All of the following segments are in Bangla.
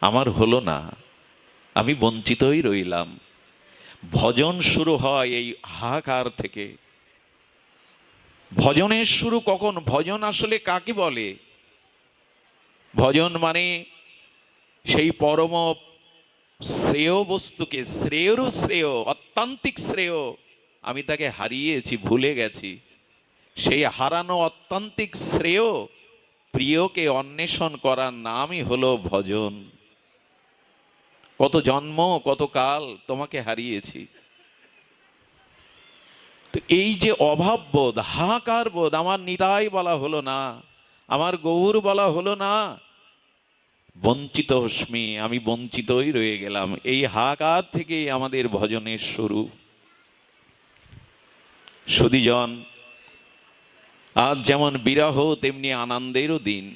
আমার হলো না, আমি বঞ্চিতই রইলাম। ভজন শুরু হয় এই হাহাকার থেকে। ভজনের শুরু কখন? ভজন আসলে কাকে বলে? ভজন মানে সেই পরম শ্রেয় বস্তুকে, শ্রেয়রও শ্রেয়, অত্যান্তিক শ্রেয়, আমি তাকে হারিয়েছি, ভুলে গেছি। সেই হারানো অত্যান্তিক শ্রেয় প্রিয়কে অন্বেষণ করার নামই হলো ভজন। কত জন্ম, কত কাল তোমাকে হারিয়েছি। তো এই যে অভাব বোধ, হাহাকার বোধ, আমার নিতাই বলা হলো না, আমার গৌর বলা হলো না, বঞ্চিত হস্মি, আমি বঞ্চিতই রয়ে গেলাম, এই হাহাকার থেকেই আমাদের ভজনের শুরু। সুধীজন, আজ যেমন বিরহ তেমনি আনন্দেরও দিন।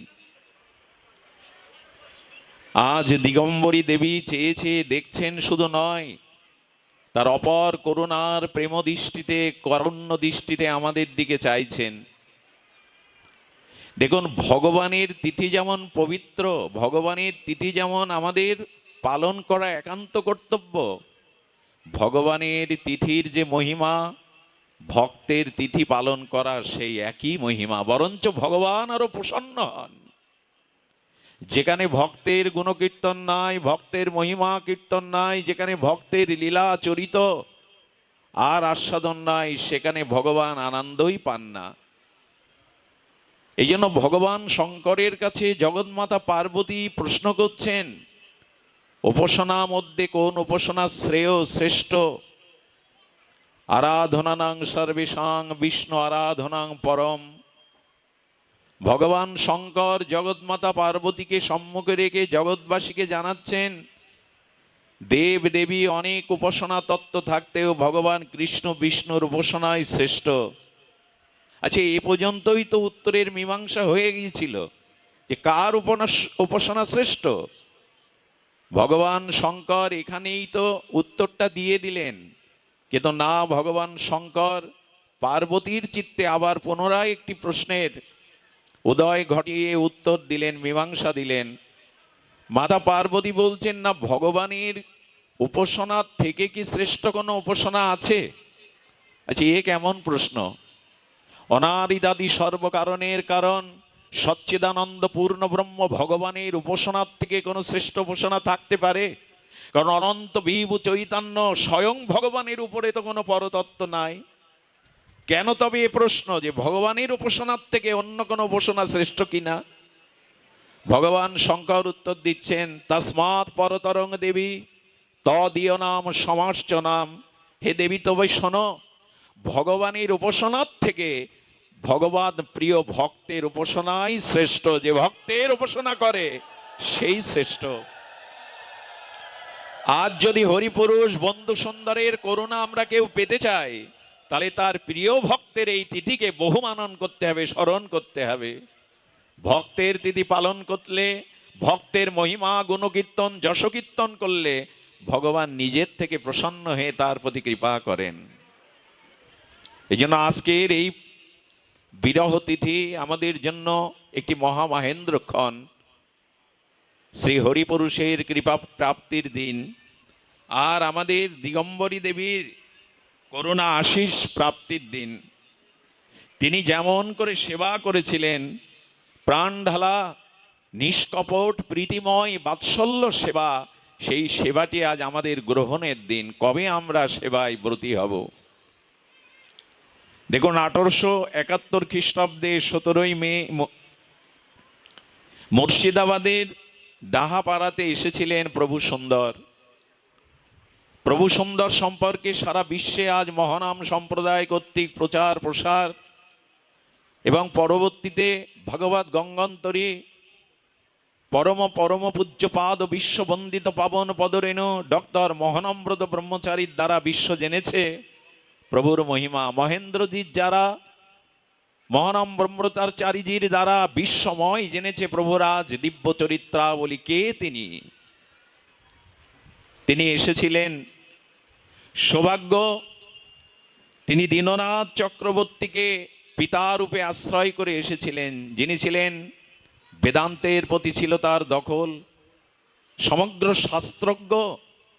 আজ দিগম্বরী দেবী চেয়ে চেয়ে দেখছেন, শুধু নয়, তার অপর করুণার প্রেম দৃষ্টিতে, কারুণ্য দৃষ্টিতে আমাদের দিকে চাইছেন। দেখুন, ভগবানের তিথি যেমন পবিত্র, ভগবানের তিথি যেমন আমাদের পালন করা একান্ত কর্তব্য, ভগবানের তিথির যে মহিমা, ভক্তের তিথি পালন করা সেই একই মহিমা। বরঞ্চ ভগবান আরো প্রসন্ন হন। যেখানে ভক্তের গুণকীর্তন নাই, ভক্তের মহিমা কীর্তন নাই, যেখানে ভক্তের লীলা চরিত আর আস্বাদন নাই, সেখানে ভগবান আনন্দই পান না। এই জন্য ভগবান শঙ্করের কাছে জগন্মাতা পার্বতী প্রশ্ন করছেন, উপাসনা মধ্যে কোন উপাসনা শ্রেয়, শ্রেষ্ঠ? আরাধনানাং সর্বেষাং বিষ্ণু আরাধনাং পরম। ভগবান শঙ্কর জগৎমাতা পার্বতীকে সম্মুখে রেখে জগৎবাসীকে জানাচ্ছেন, দেব দেবী অনেক উপাসনা তত্ত্ব থাকতেও ভগবান কৃষ্ণ বিষ্ণুর উপাসনাই শ্রেষ্ঠ। আচ্ছা, এ পর্যন্তই তো উত্তরের মীমাংসা হয়ে গিয়েছিল যে কার উপাসনা শ্রেষ্ঠ। ভগবান শঙ্কর এখানেই তো উত্তরটা দিয়ে দিলেন, কিন্তু না, ভগবান শঙ্কর পার্বতীর চিত্তে আবার পুনরায় একটি প্রশ্নের উদয় ঘটিয়ে উত্তর দিলেন, মীমাংসা দিলেন। মাতা পার্বতী বলছেন, না, ভগবানের উপাসনার থেকে কি শ্রেষ্ঠ কোনো উপাসনা আছে? আচ্ছা, এ কেমন প্রশ্ন? অনাদিদাদি সর্বকারণের কারণ সচ্চিদানন্দ পূর্ণ ব্রহ্ম ভগবানের উপাসনার থেকে কোনো শ্রেষ্ঠ উপাসনা থাকতে পারে? কারণ অনন্ত বিভু চৈতন্য স্বয়ং ভগবানের উপরে তো কোনো পরতত্ত্ব নাই। কেন তবে এ প্রশ্ন যে ভগবানের উপাসনার থেকে অন্য কোনো উপাসনা শ্রেষ্ঠ কিনা? ভগবান শঙ্কর উত্তর দিচ্ছেন, তস্মাৎ পরতরং দেবী তদীয় নাম সমাশ্চ নাম। হে দেবী, তবে শোনো, ভগবানের উপাসনার থেকে ভগবান প্রিয় ভক্তের উপাসনাই শ্রেষ্ঠ। যে ভক্তের উপাসনা করে সেই শ্রেষ্ঠ। আজ যদি হরিপুরুষ বন্ধু সুন্দরের করুণা আমরা কেউ পেতে চাই, তাহলে তার প্রিয় ভক্তের এই তিথিকে বহুমানন করতে হবে, স্মরণ করতে হবে। ভক্তের তিথি পালন করলে, ভক্তের মহিমা গুণকীর্তন যশকীর্তন করলে ভগবান নিজের থেকে প্রসন্ন হয়ে তার প্রতি কৃপা করেন। এই জন্য আজকের এই বিরহ তিথি আমাদের জন্য একটি মহামহেন্দ্রক্ষণ, শ্রী হরিপুরুষের কৃপা প্রাপ্তির দিন, আর আমাদের দিগম্বরী দেবীর করুণা আশিস প্রাপ্তির দিন। তিনি যেমন করে সেবা করেছিলেন, প্রাণ ঢালা নিষ্কপট প্রীতিময় বাৎসল্য সেবা, সেই সেবাটি আজ আমাদের গ্রহণের দিন। কবে আমরা সেবায় ব্রতী হব? দেখুন, 1871 খ্রিস্টাব্দে 17ই মে মুর্শিদাবাদের ডাহাপাড়াতে এসেছিলেন প্রভু সুন্দর। প্রভু সুন্দর সম্পর্কে সারা বিশ্বে আজ মহানাম সম্প্রদায় কর্তৃক প্রচার প্রসার, এবং পরবর্তীতে ভগবত গঙ্গান্তরী পরম পরম পূজ্যপাদ বিশ্ববন্দিত পাবন পদরেণু ডক্টর মহানম্রত ব্রহ্মচারীর দ্বারা বিশ্ব জেনেছে প্রভুর মহিমা। মহেন্দ্রজির যারা মহানাম ব্রহ্মচারীজির দ্বারা বিশ্বময় জেনেছে প্রভুরাজ দিব্য চরিত্রাবলী। কে তিনি? তিনি এসেছিলেন, সৌভাগ্য, তিনি দীননাথ চক্রবর্তীকে পিতারূপে আশ্রয় করে এসেছিলেন, যিনি ছিলেন বেদান্তের প্রতি ছিল তার দখল, সমগ্র শাস্ত্রজ্ঞ,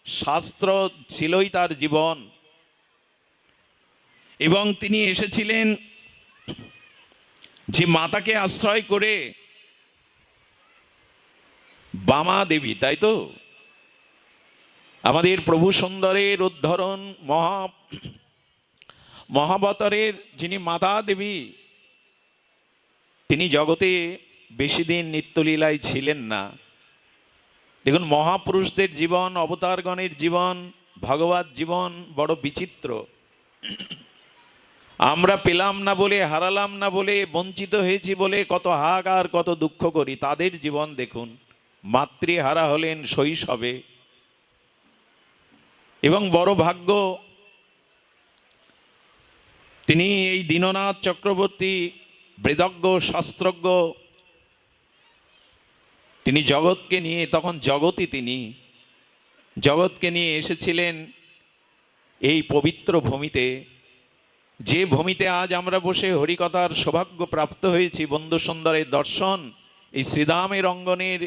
শাস্ত্র ছিলই তার জীবন। এবং তিনি এসেছিলেন যে মাতাকে আশ্রয় করে, বামা দেবী, তাই তো আমাদের প্রভু সুন্দরের উদ্ধরণ মহাবতারের যিনি মাতা দেবী, তিনি জগতে বেশি দিন নিত্যলীলায় ছিলেন না। দেখুন, মহাপুরুষদের জীবন, অবতারগণের জীবন, ভগবত জীবন বড় বিচিত্র। আমরা পেলাম না বলে, হারালাম না বলে, বঞ্চিত হয়েছি বলে কত হাহাকার, কত দুঃখ করি। তাদের জীবন দেখুন, মাতৃহারা হলেন শৈশবে। এবং বড় ভাগ্য, তিনি এই দীননাথ চক্রবর্তী, বেদজ্ঞ শাস্ত্রজ্ঞ, তিনি জগৎকে নিয়ে, তখন জগতই তিনি, জগৎকে নিয়ে এসেছিলেন এই পবিত্র ভূমিতে, যে ভূমিতে আজ আমরা বসে হরিকথার সৌভাগ্য প্রাপ্ত হয়েছি। বন্ধু সুন্দরের দর্শন, এই শ্রীধামের অঙ্গনের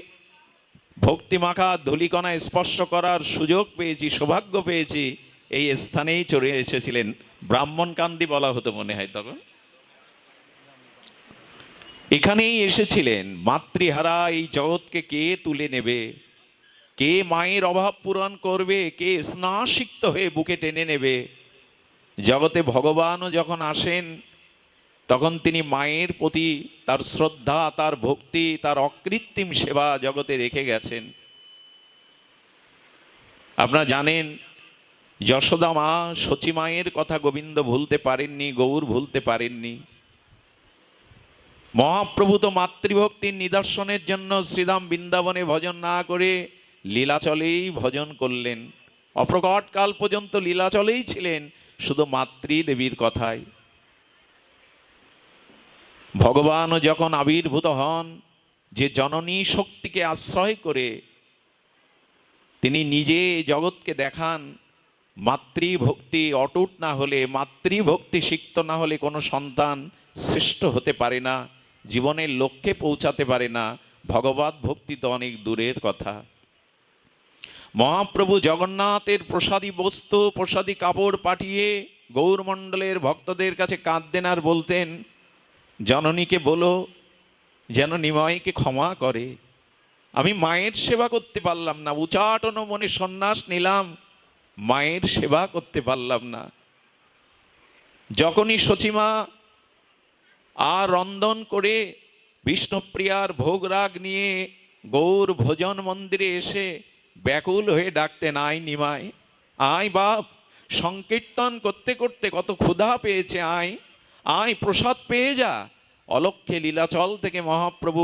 ভক্তিমাখা ধূলিকণা স্পর্শ করার সুযোগ পেয়েছি, সৌভাগ্য পেয়েছি। এই স্থানেই চলে এসেছিলেন। ব্রাহ্মণকান্দি বলা হতো মনে হয় তখন। এখানেই এসেছিলেন। মাতৃহারা এই জগৎকে কে তুলে নেবে, কে মায়ের অভাব পূরণ করবে, কে স্নাসিক্ত হয়ে বুকে টেনে নেবে। জগতে ভগবানও যখন আসেন, তখন তিনি মায়ের প্রতি তার শ্রদ্ধা, তার ভক্তি, তার অকৃত্রিম সেবা জগতে রেখে গেছেন। আপনারা জানেন, যশোদা মা সচী মায়ের কথা গোবিন্দ ভুলতে পারেননি, গৌর ভুলতে পারেননি। মহাপ্রভু তো মাতৃভক্তির নিদর্শনের জন্য শ্রীধাম বৃন্দাবনে ভজন না করে লীলাচলেই ভজন করলেন। অপ্রকট কাল পর্যন্ত লীলাচলেই ছিলেন, শুধু মাতৃদেবীর কথায়। ভগবানও যখন আবির্ভূত হন, যে জননী শক্তিকে আশ্রয় করে তিনি নিজে জগৎকে দেখান, মাতৃভক্তি অটুট না হলে, মাতৃভক্তি সিক্ত না হলে কোনো সন্তান শ্রেষ্ঠ হতে পারে না, জীবনের লক্ষ্যে পৌঁছাতে পারে না। ভগবত ভক্তি তো অনেক দূরের কথা। মহাপ্রভু জগন্নাথের প্রসাদী বস্তু, প্রসাদী কাপড় পাঠিয়ে গৌরমণ্ডলের ভক্তদের কাছে কাঁদতেন আর বলতেন, জননীকে বলো যেন নিমাইকে ক্ষমা করে। আমি মায়ের সেবা করতে পারলাম না, উচাটন মনে সন্ন্যাস নিলাম, মায়ের সেবা করতে পারলাম না। যখনই সচিমা আর রন্ধন করে বিষ্ণুপ্রিয়ার ভোগরাগ নিয়ে গৌর ভোজন মন্দিরে এসে ব্যাকুল হয়ে ডাকতেন, আয় নিমাই, আয় বাপ, সংকীর্তন করতে করতে কত ক্ষুধা পেয়েছে, আয় আয় প্রসাদ পেয়ে যা। অলক্ষ্যে লীলাচল থেকে মহাপ্রভু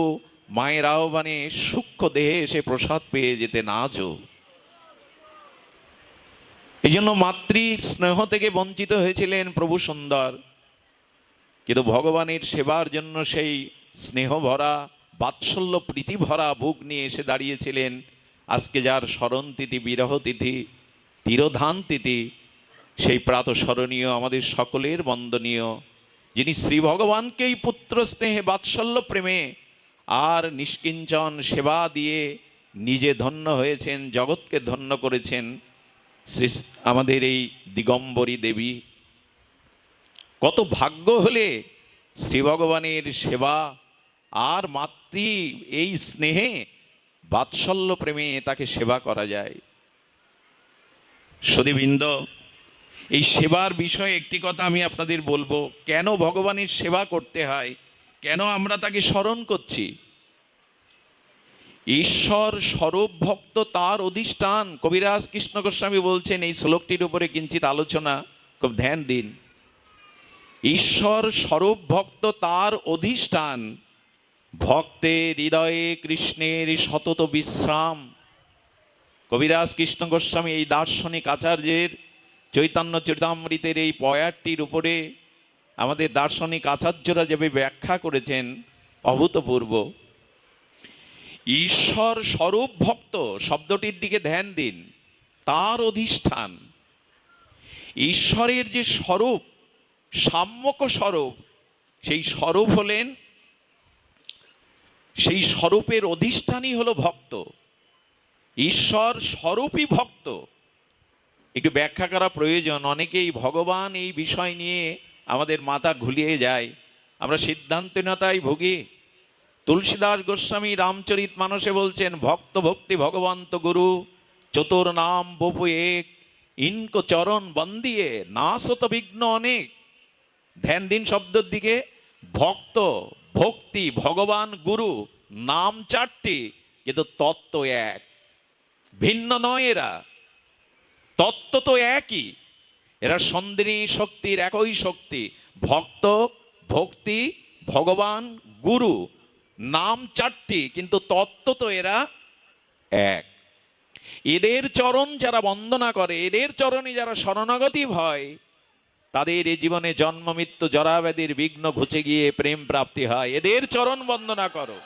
মায়ের আহ্বানে সূক্ষ্ম দেহে এসে প্রসাদ পেয়ে যেতেন আজও। এই জন্য মাতৃ স্নেহ থেকে বঞ্চিত হয়েছিলেন প্রভু সুন্দর, কিন্তু ভগবানের সেবার জন্য সেই স্নেহ ভরা, বাৎসল্য প্রীতি ভরা বুক নিয়ে এসে দাঁড়িয়েছিলেন। আজকে যার স্মরণ তিথি, বিরহ তিথি, তিরোধান তিথি, সেই প্রাতঃস্মরণীয়, আমাদের সকলের বন্দনীয়, যিনি শ্রী ভগবানকেই পুত্র স্নেহে, বাৎসল্য প্রেমে আর নিষ্কিঞ্চন সেবা দিয়ে নিজে ধন্য হয়েছেন, জগৎকে ধন্য করেছেন, আমাদের এই দিগম্বরী দেবী। কত ভাগ্য হলে শ্রী ভগবানের সেবা আর মাতৃ এই স্নেহে, বাৎসল্য প্রেমে তাকে সেবা করা যায়। সুধীবৃন্দ, এই সেবার বিষয়ে একটি কথা আমি আপনাদের বলবো। কেন ভগবানের সেবা করতে হয়, কেন আমরা তাকে স্মরণ করছি? ঈশ্বর স্বরূপ ভক্ত তার অধিষ্ঠান। কবিরাজ কৃষ্ণ গোস্বামী বলছেন, এই শ্লোকটির উপরে কিঞ্চিত আলোচনা, খুব ধ্যান দিন। ঈশ্বর স্বরূপ ভক্ত তার অধিষ্ঠান, ভক্তের হৃদয়ে কৃষ্ণের সতত বিশ্রাম। কবিরাজ কৃষ্ণ গোস্বামী এই দার্শনিক আচার্যের চৈতন্য চরিতামৃতের এই পয়ারটির উপরে আমাদের দার্শনিক আচার্যরা যেভাবে ব্যাখ্যা করেছেন, অভূতপূর্ব। ঈশ্বর স্বরূপ ভক্ত শব্দটির দিকে ধ্যান দিন। তার অধিষ্ঠান, ঈশ্বরের যে স্বরূপ, সাম্যক স্বরূপ, সেই স্বরূপ হলেন, সেই স্বরূপের অধিষ্ঠানই হলো ভক্ত। ঈশ্বর স্বরূপই ভক্ত, একটু ব্যাখ্যা করা প্রয়োজন। অনেকেই ভগবান এই বিষয় নিয়ে আমাদের মাথা ঘুলিয়ে যায়, আমরা সিদ্ধান্তহীনতায় ভুগি। তুলসীদাস গোস্বামী রামচরিত মানসে বলছেন, ভক্ত ভক্তি ভগবন্ত গুরু চতুর নাম বপু এক, ইনকো চরণ বন্দিয়ে নাশত বিঘ্ন অনেক। ধ্যান দিন শব্দের দিকে। ভক্ত, ভক্তি, ভগবান, গুরু, নাম চারটি, কিন্তু তত্ত্ব এক, ভিন্ন নয়। এরা তত্ত্ব তো একই, এরা সন্দিনী শক্তির একই শক্তি। ভক্ত, ভক্তি, ভগবান, গুরু, নাম চারটি, কিন্তু তত্ত্ব তো এরা এক। এদের চরণ যারা বন্দনা করে, এদের চরণে যারা শরণাগতি হয়, তাদের এই জীবনে জন্ম মৃত্যু জরাব্যাধির বিঘ্ন ঘুচে গিয়ে প্রেম প্রাপ্তি হয়। এদের চরণ বন্দনা করো।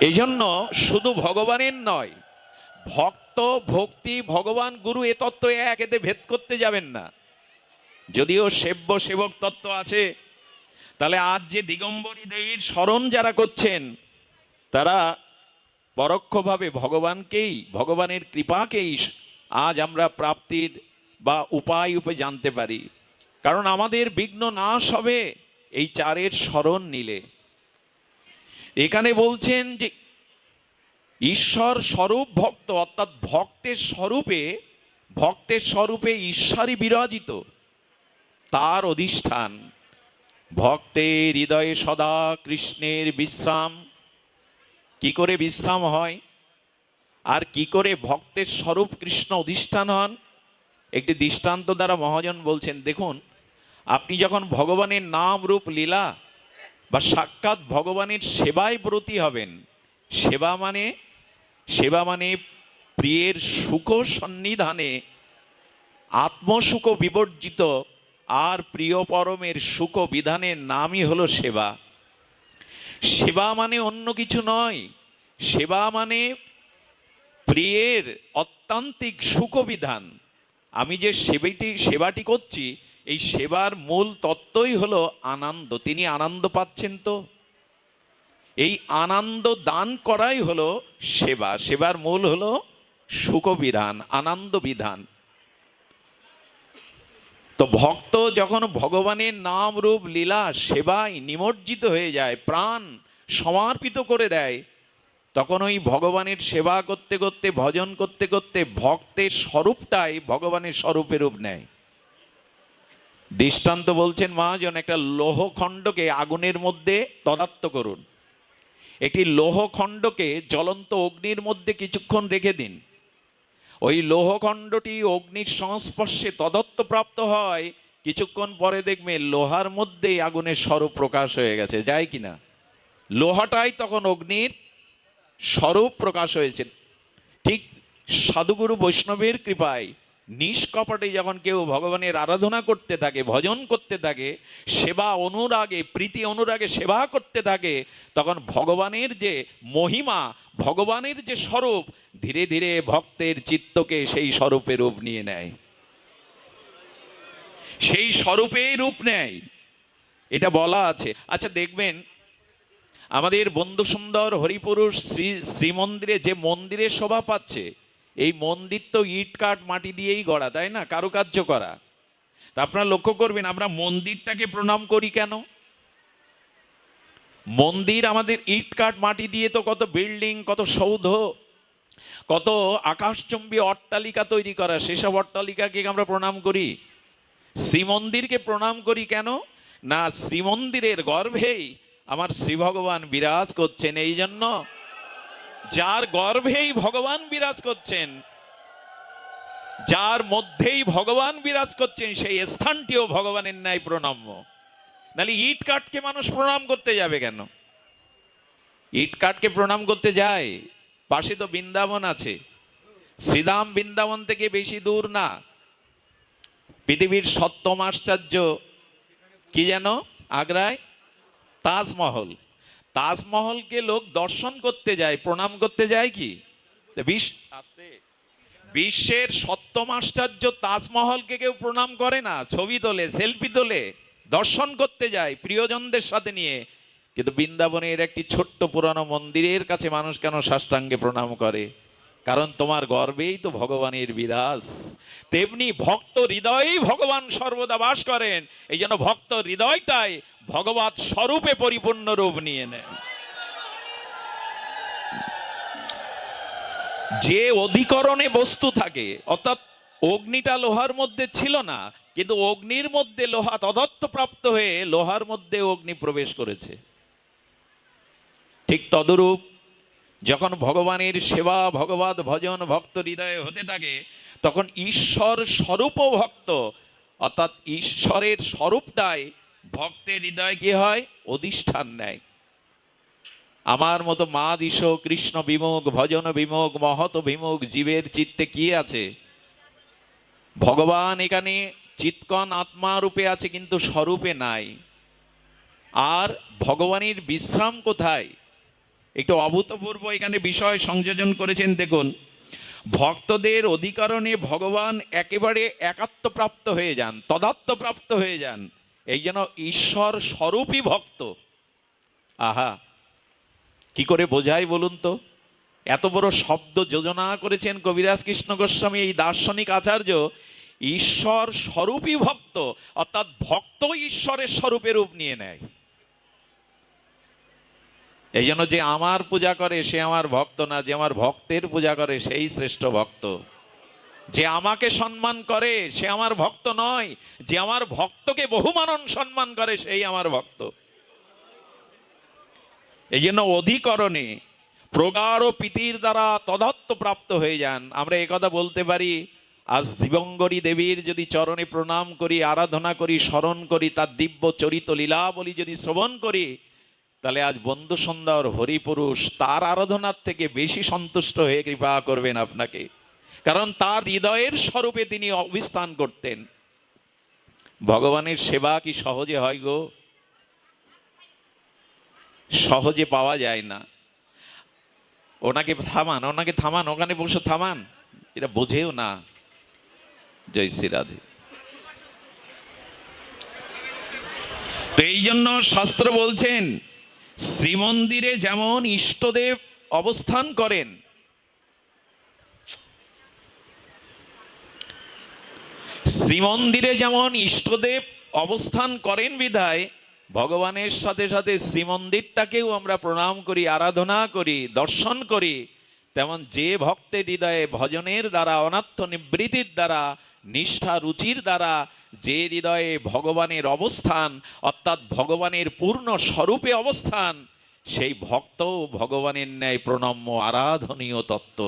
এই জন্য শুধু ভগবানের নয়, ভক্ত, ভক্তি, ভগবান, গুরু, এ তত্ত্ব এক, এতে ভেদ করতে যাবেন না। যদিও সেব্য সেবক তত্ত্ব আছে, তাহলে আজ যে দিগম্বরী দেবীর স্মরণ যারা করছেন, তারা পরোক্ষভাবে ভগবানকেই, ভগবানের কৃপাকেই আজ আমরা প্রাপ্তির বা উপায় জানতে পারি। কারণ আমাদের বিঘ্ন নাশ হবে এই চারের স্মরণ নিলে। এখানে বলছেন যে ঈশ্বর স্বরূপ ভক্ত, অর্থাৎ ভক্তের স্বরূপে ঈশ্বরই বিরাজিত, তার অধিষ্ঠান। ভক্তের হৃদয়ে সদা কৃষ্ণের বিশ্রাম। কি করে বিশ্রাম হয় আর কি করে ভক্তের স্বরূপ কৃষ্ণ অধিষ্ঠান হন, একটি দৃষ্টান্ত দ্বারা মহাজন বলছেন। দেখুন, আপনি যখন ভগবানের নাম রূপ লীলা বা সাক্ষাৎ ভগবানের সেবায় ব্রতী হবেন, সেবা মানে প্রিয়ের সুখ সন্নিধানে আত্মসুখ বিবর্জিত আর প্রিয় পরমের সুখ বিধানের নামই হলো সেবা। সেবা মানে অন্য কিছু নয়, সেবা মানে প্রিয়ের অত্যান্তিক সুখ বিধান। আমি যে সেবাটি করছি, এই সেবার মূল তত্ত্বই হলো আনন্দ। তিনি আনন্দ পাচ্ছেন, তো এই আনন্দ দান করাই হলো সেবা। সেবার মূল হলো সুখ বিধান, আনন্দ বিধান। তো ভক্ত যখন ভগবানের নাম রূপ লীলা সেবায় নিমজ্জিত হয়ে যায়, প্রাণ সমর্পিত করে দেয়, তখন ওই ভগবানের সেবা করতে করতে, ভজন করতে করতে ভক্তের স্বরূপটাই ভগবানের স্বরূপের রূপ নেয়। দৃষ্টান্ত বলছেন মহাজন, একটা লৌহখণ্ডকে আগুনের মধ্যে তদাত্ম করুন। একটি লৌহখণ্ডকে জ্বলন্ত অগ্নির মধ্যে কিছুক্ষণ রেখে দিন। ওই লৌহখণ্ডটি অগ্নির সংস্পর্শে তদত্ত প্রাপ্ত হয়, কিছুক্ষণ পরে দেখবে লোহার মধ্যেই আগুনের স্বরূপ প্রকাশ হয়ে গেছে, যায় কিনা? লোহাটাই তখন অগ্নির স্বরূপ প্রকাশ হয়েছে। ঠিক সাধুগুরু বৈষ্ণবের কৃপায় নিষ্কপটে যখন কেউ ভগবানের আরাধনা করতে থাকে, ভজন করতে থাকে, সেবা অনুরাগে, প্রীতি অনুরাগে সেবা করতে থাকে, তখন ভগবানের যে মহিমা, ভগবানের যে স্বরূপ, ধীরে ধীরে ভক্তের চিত্তকে সেই স্বরূপে রূপ নিয়ে নেয়, সেই স্বরূপে রূপ নেয়, এটা বলা আছে। আচ্ছা দেখবেন, আমাদের বন্ধু সুন্দর হরিপুরুষ শ্রীমন্দিরে যে মন্দিরে শোভা পাচ্ছে, এই মন্দির তো ইট কাঠ মাটি দিয়েই গড়া, তাই না? কারুকার্য করা। তা আপনারা লক্ষ্য করবেন, আমরা মন্দিরটাকে প্রণাম করি কেন? মন্দির আমাদের ইট কাঠ মাটি দিয়ে তো কত বিল্ডিং, কত সৌধ, কত আকাশচুম্বী অট্টালিকা তৈরি করা, সেসব অট্টালিকাকে আমরা প্রণাম করি। শ্রীমন্দিরকে প্রণাম করি কেন? না, শ্রীমন্দিরের গর্ভেই আমার শ্রী ভগবান বিরাজ করছেন। এই জন্য যার গর্ভেই ভগবান বিরাজ করছেন, যার মধ্যেই ভগবান বিরাজ করছেন, সেই স্থানটিও ভগবানের ন্যায় প্রণাম্য। নাহলে ইট কাঠকে মানুষ প্রণাম করতে যাবে কেন? ইট কাঠকে প্রণাম করতে যায়, পাশে তো বৃন্দাবন আছে। শ্রীধাম বৃন্দাবন থেকে বেশি দূর না। পৃথিবীর সপ্তম আশ্চর্য কি যেন আগ্রায়? তাজমহল। তাজমহলকে লোক দর্শন করতে যায়, প্রণাম করতে যায় কি? বিশ্বের সপ্তম আশ্চর্য তাজমহলকে কেউ প্রণাম করে না, ছবি তোলে, সেলফি তোলে, দর্শন করতে যায় প্রিয়জনদের সাথে নিয়ে, কিন্তু বৃন্দাবনের একটি ছোট্ট পুরানো মন্দিরের কাছে মানুষ কেন সাষ্টাঙ্গে প্রণাম করে? কারণ তোমার গর্বেই তো ভগবানের বিরাজ। তেমনি ভক্ত হৃদয়েই ভগবান সর্বদা বাস করেন। এই জন্য ভক্ত হৃদয়টাই ভগবৎ স্বরূপে পরিপূর্ণ রূপ নিয়ে নেয়। যে অধিকরণে বস্তু থাকে, অর্থাৎ অগ্নিটা লোহার মধ্যে ছিল না, কিন্তু অগ্নির মধ্যে লোহা তদত্ত প্রাপ্ত হয়ে লোহার মধ্যে অগ্নি প্রবেশ করেছে। ঠিক তদরূপ যখন ভগবানের সেবা, ভগবত ভজন ভক্ত হৃদয়ে হতে থাকে, তখন ঈশ্বর স্বরূপ ভক্ত, অর্থাৎ ঈশ্বরের স্বরূপটাই ভক্তের হৃদয় কি হয়? অধিষ্ঠান নেয়। আমার মতো মা দিশ কৃষ্ণ বিমুখ, ভজন বিমুখ, মহৎ বিমুখ জীবের চিত্তে কি আছে? ভগবান এখানে চিৎকন আত্মা রূপে আছে, কিন্তু স্বরূপে নাই। আর ভগবানের বিশ্রাম কোথায়? একটু অভূতপূর্ব এখানে বিষয় সংযোজন করেছেন। দেখুন, ভক্তদের অধিকরণে ভগবান একেবারে একাত্মপ্রাপ্ত হয়ে যান, তদাত্মপ্রাপ্ত হয়ে যান। এই জন্য ঈশ্বর স্বরূপই ভক্ত। আহা, কি করে বোঝাই বলুন তো? এত বড় শব্দ যোজনা করেছেন কবিরাজ কৃষ্ণ গোস্বামী, এই দার্শনিক আচার্য। ঈশ্বর স্বরূপই ভক্ত, অর্থাৎ ভক্ত ঈশ্বরের স্বরূপে রূপ নিয়ে নেয়। এই জন্য যে আমার পূজা করে সে আমার ভক্ত না, যে আমার ভক্তের পূজা করে সেই শ্রেষ্ঠ ভক্ত। যে আমাকে সম্মান করে সে আমার ভক্ত নয়, যে আমার ভক্তকে বহুমানন সম্মান করে সেই আমার ভক্ত। এই জন্য অধিকরণে প্রগাঢ় প্রীতির দ্বারা তদত্ত প্রাপ্ত হয়ে যান। আমরা একথা বলতে পারি, আজ দিবঙ্গরী দেবীর যদি চরণে প্রণাম করি, আরাধনা করি, স্মরণ করি, তার দিব্য চরিত লীলাবলী যদি শ্রবণ করি, তাহলে আজ বন্ধু সুন্দর হরিপুরুষ তার আরাধনার থেকে বেশি সন্তুষ্ট হয়ে কৃপা করবেন আপনাকে। কারণ তার হৃদয়ের স্বরূপে তিনি অবস্থান করতেন। ভগবানের সেবা কি সহজে হয় গো? সহজে পাওয়া যায় না। ওনাকে থামান, ওনাকে থামান, ওখানে বসে থামান, এটা বোঝেও না। জয় শ্রী রাধে। তো এই জন্য শাস্ত্র বলছেন, শ্রীমন্দিরে যেমন ইষ্টদেব অবস্থান করেন, শ্রীমন্দিরে যেমন ইষ্টদেব অবস্থান করেন বিধায় ভগবানের সাথে সাথে শ্রীমন্দিরটাকেও আমরা প্রণাম করি, আরাধনা করি, দর্শন করি। তেমন যে ভক্তের হৃদয়ে ভজনের দ্বারা, অনাত্ম নিবৃত্তির দ্বারা, নিষ্ঠা রুচির দ্বারা যে হৃদয়ে ভগবানের অবস্থান, অর্থাৎ ভগবানের পূর্ণ স্বরূপে অবস্থান, সেই ভক্ত ভগবানের ন্যায় প্রণম্য আরাধনীয় তত্ত্ব।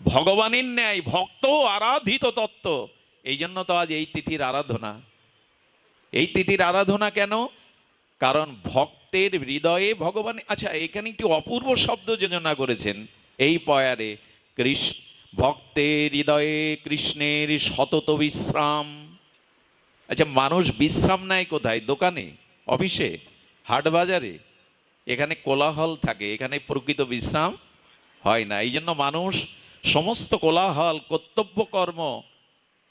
ভগবানের ন্যায় ভক্ত আরাধিত তত্ত্ব। এই জন্য তো আজ এই তিথির আরাধনা। এই তিথির আরাধনা কেন? কারণ ভক্তের হৃদয়ে ভগবান। আচ্ছা, এখানে একটি অপূর্ব শব্দ যোজনা করেছেন এই পয়ারে, কৃষ্ণ ভক্তের হৃদয়ে কৃষ্ণের সতত বিশ্রাম। আচ্ছা, মানুষ বিশ্রাম নেয় কোথায়? দোকানে, অফিসে, হাট বাজারে। এখানে কোলাহল থাকে, এখানে প্রকৃত বিশ্রাম হয় না। এই জন্য মানুষ সমস্ত কোলাহল, কর্তব্য কর্ম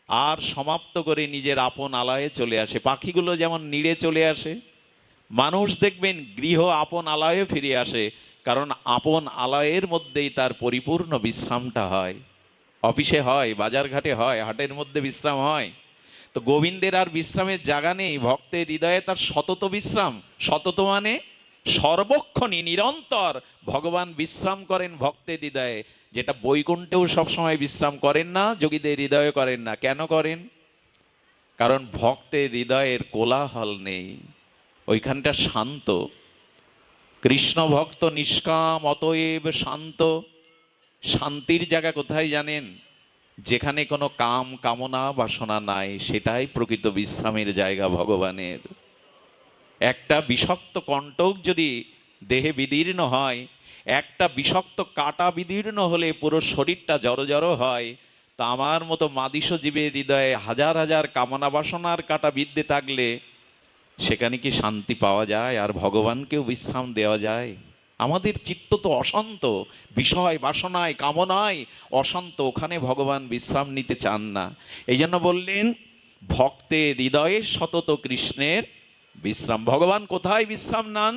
আর সমাপ্ত করে নিজের আপন আলয়ে চলে আসে। পাখিগুলো যেমন নিড়ে চলে আসে, মানুষ দেখবেন গৃহ আপন আলয়ে ফিরে আসে, কারণ আপন আলয়ের মধ্যেই তার পরিপূর্ণ বিশ্রামটা হয়। অফিসে হয়, বাজারঘাটে হয়, হাটের মধ্যে বিশ্রাম হয়। তো গোবিন্দের আর বিশ্রামের জায়গা নেই। ভক্তের হৃদয়ে তার সতত বিশ্রাম। সতত মানে সর্বক্ষণই, নিরন্তর ভগবান বিশ্রাম করেন ভক্তের হৃদয়ে। যেটা বৈকুণ্ঠেও সবসময় বিশ্রাম করেন না, যোগীদের হৃদয়ে করেন না। কেন করেন? কারণ ভক্তের হৃদয়ের কোলাহল নেই, ওইখানটা শান্ত। কৃষ্ণ ভক্ত নিষ্কাম, অতএব শান্ত। শান্তির জায়গা কোথায় জানেন? যেখানে কোনো কাম কামনা বাসনা নাই, সেটাই প্রকৃত বিশ্রামের জায়গা ভগবানের। একটা বিষাক্ত কণ্টক যদি দেহে বিদীর্ণ হয়, একটা বিষাক্ত কাটা বিদীর্ণ হলে পুরো শরীরটা জড়ো জড়ো হয়। তা আমার মতো মাদিস জীবের হৃদয়ে হাজার হাজার কামনা বাসনার কাটা বিদ্ধে থাকলে সেখানে কি শান্তি পাওয়া যায়? আর ভগবানকেও বিশ্রাম দেওয়া যায়? আমাদের চিত্ত তো অশান্ত, বিষয় বাসনায় কামনায় অশান্ত, ওখানে ভগবান বিশ্রাম নিতে চান না। এই জন্য বললেন, ভক্তের হৃদয়ে সতত কৃষ্ণের বিশ্রাম। ভগবান কোথায় বিশ্রাম নেন?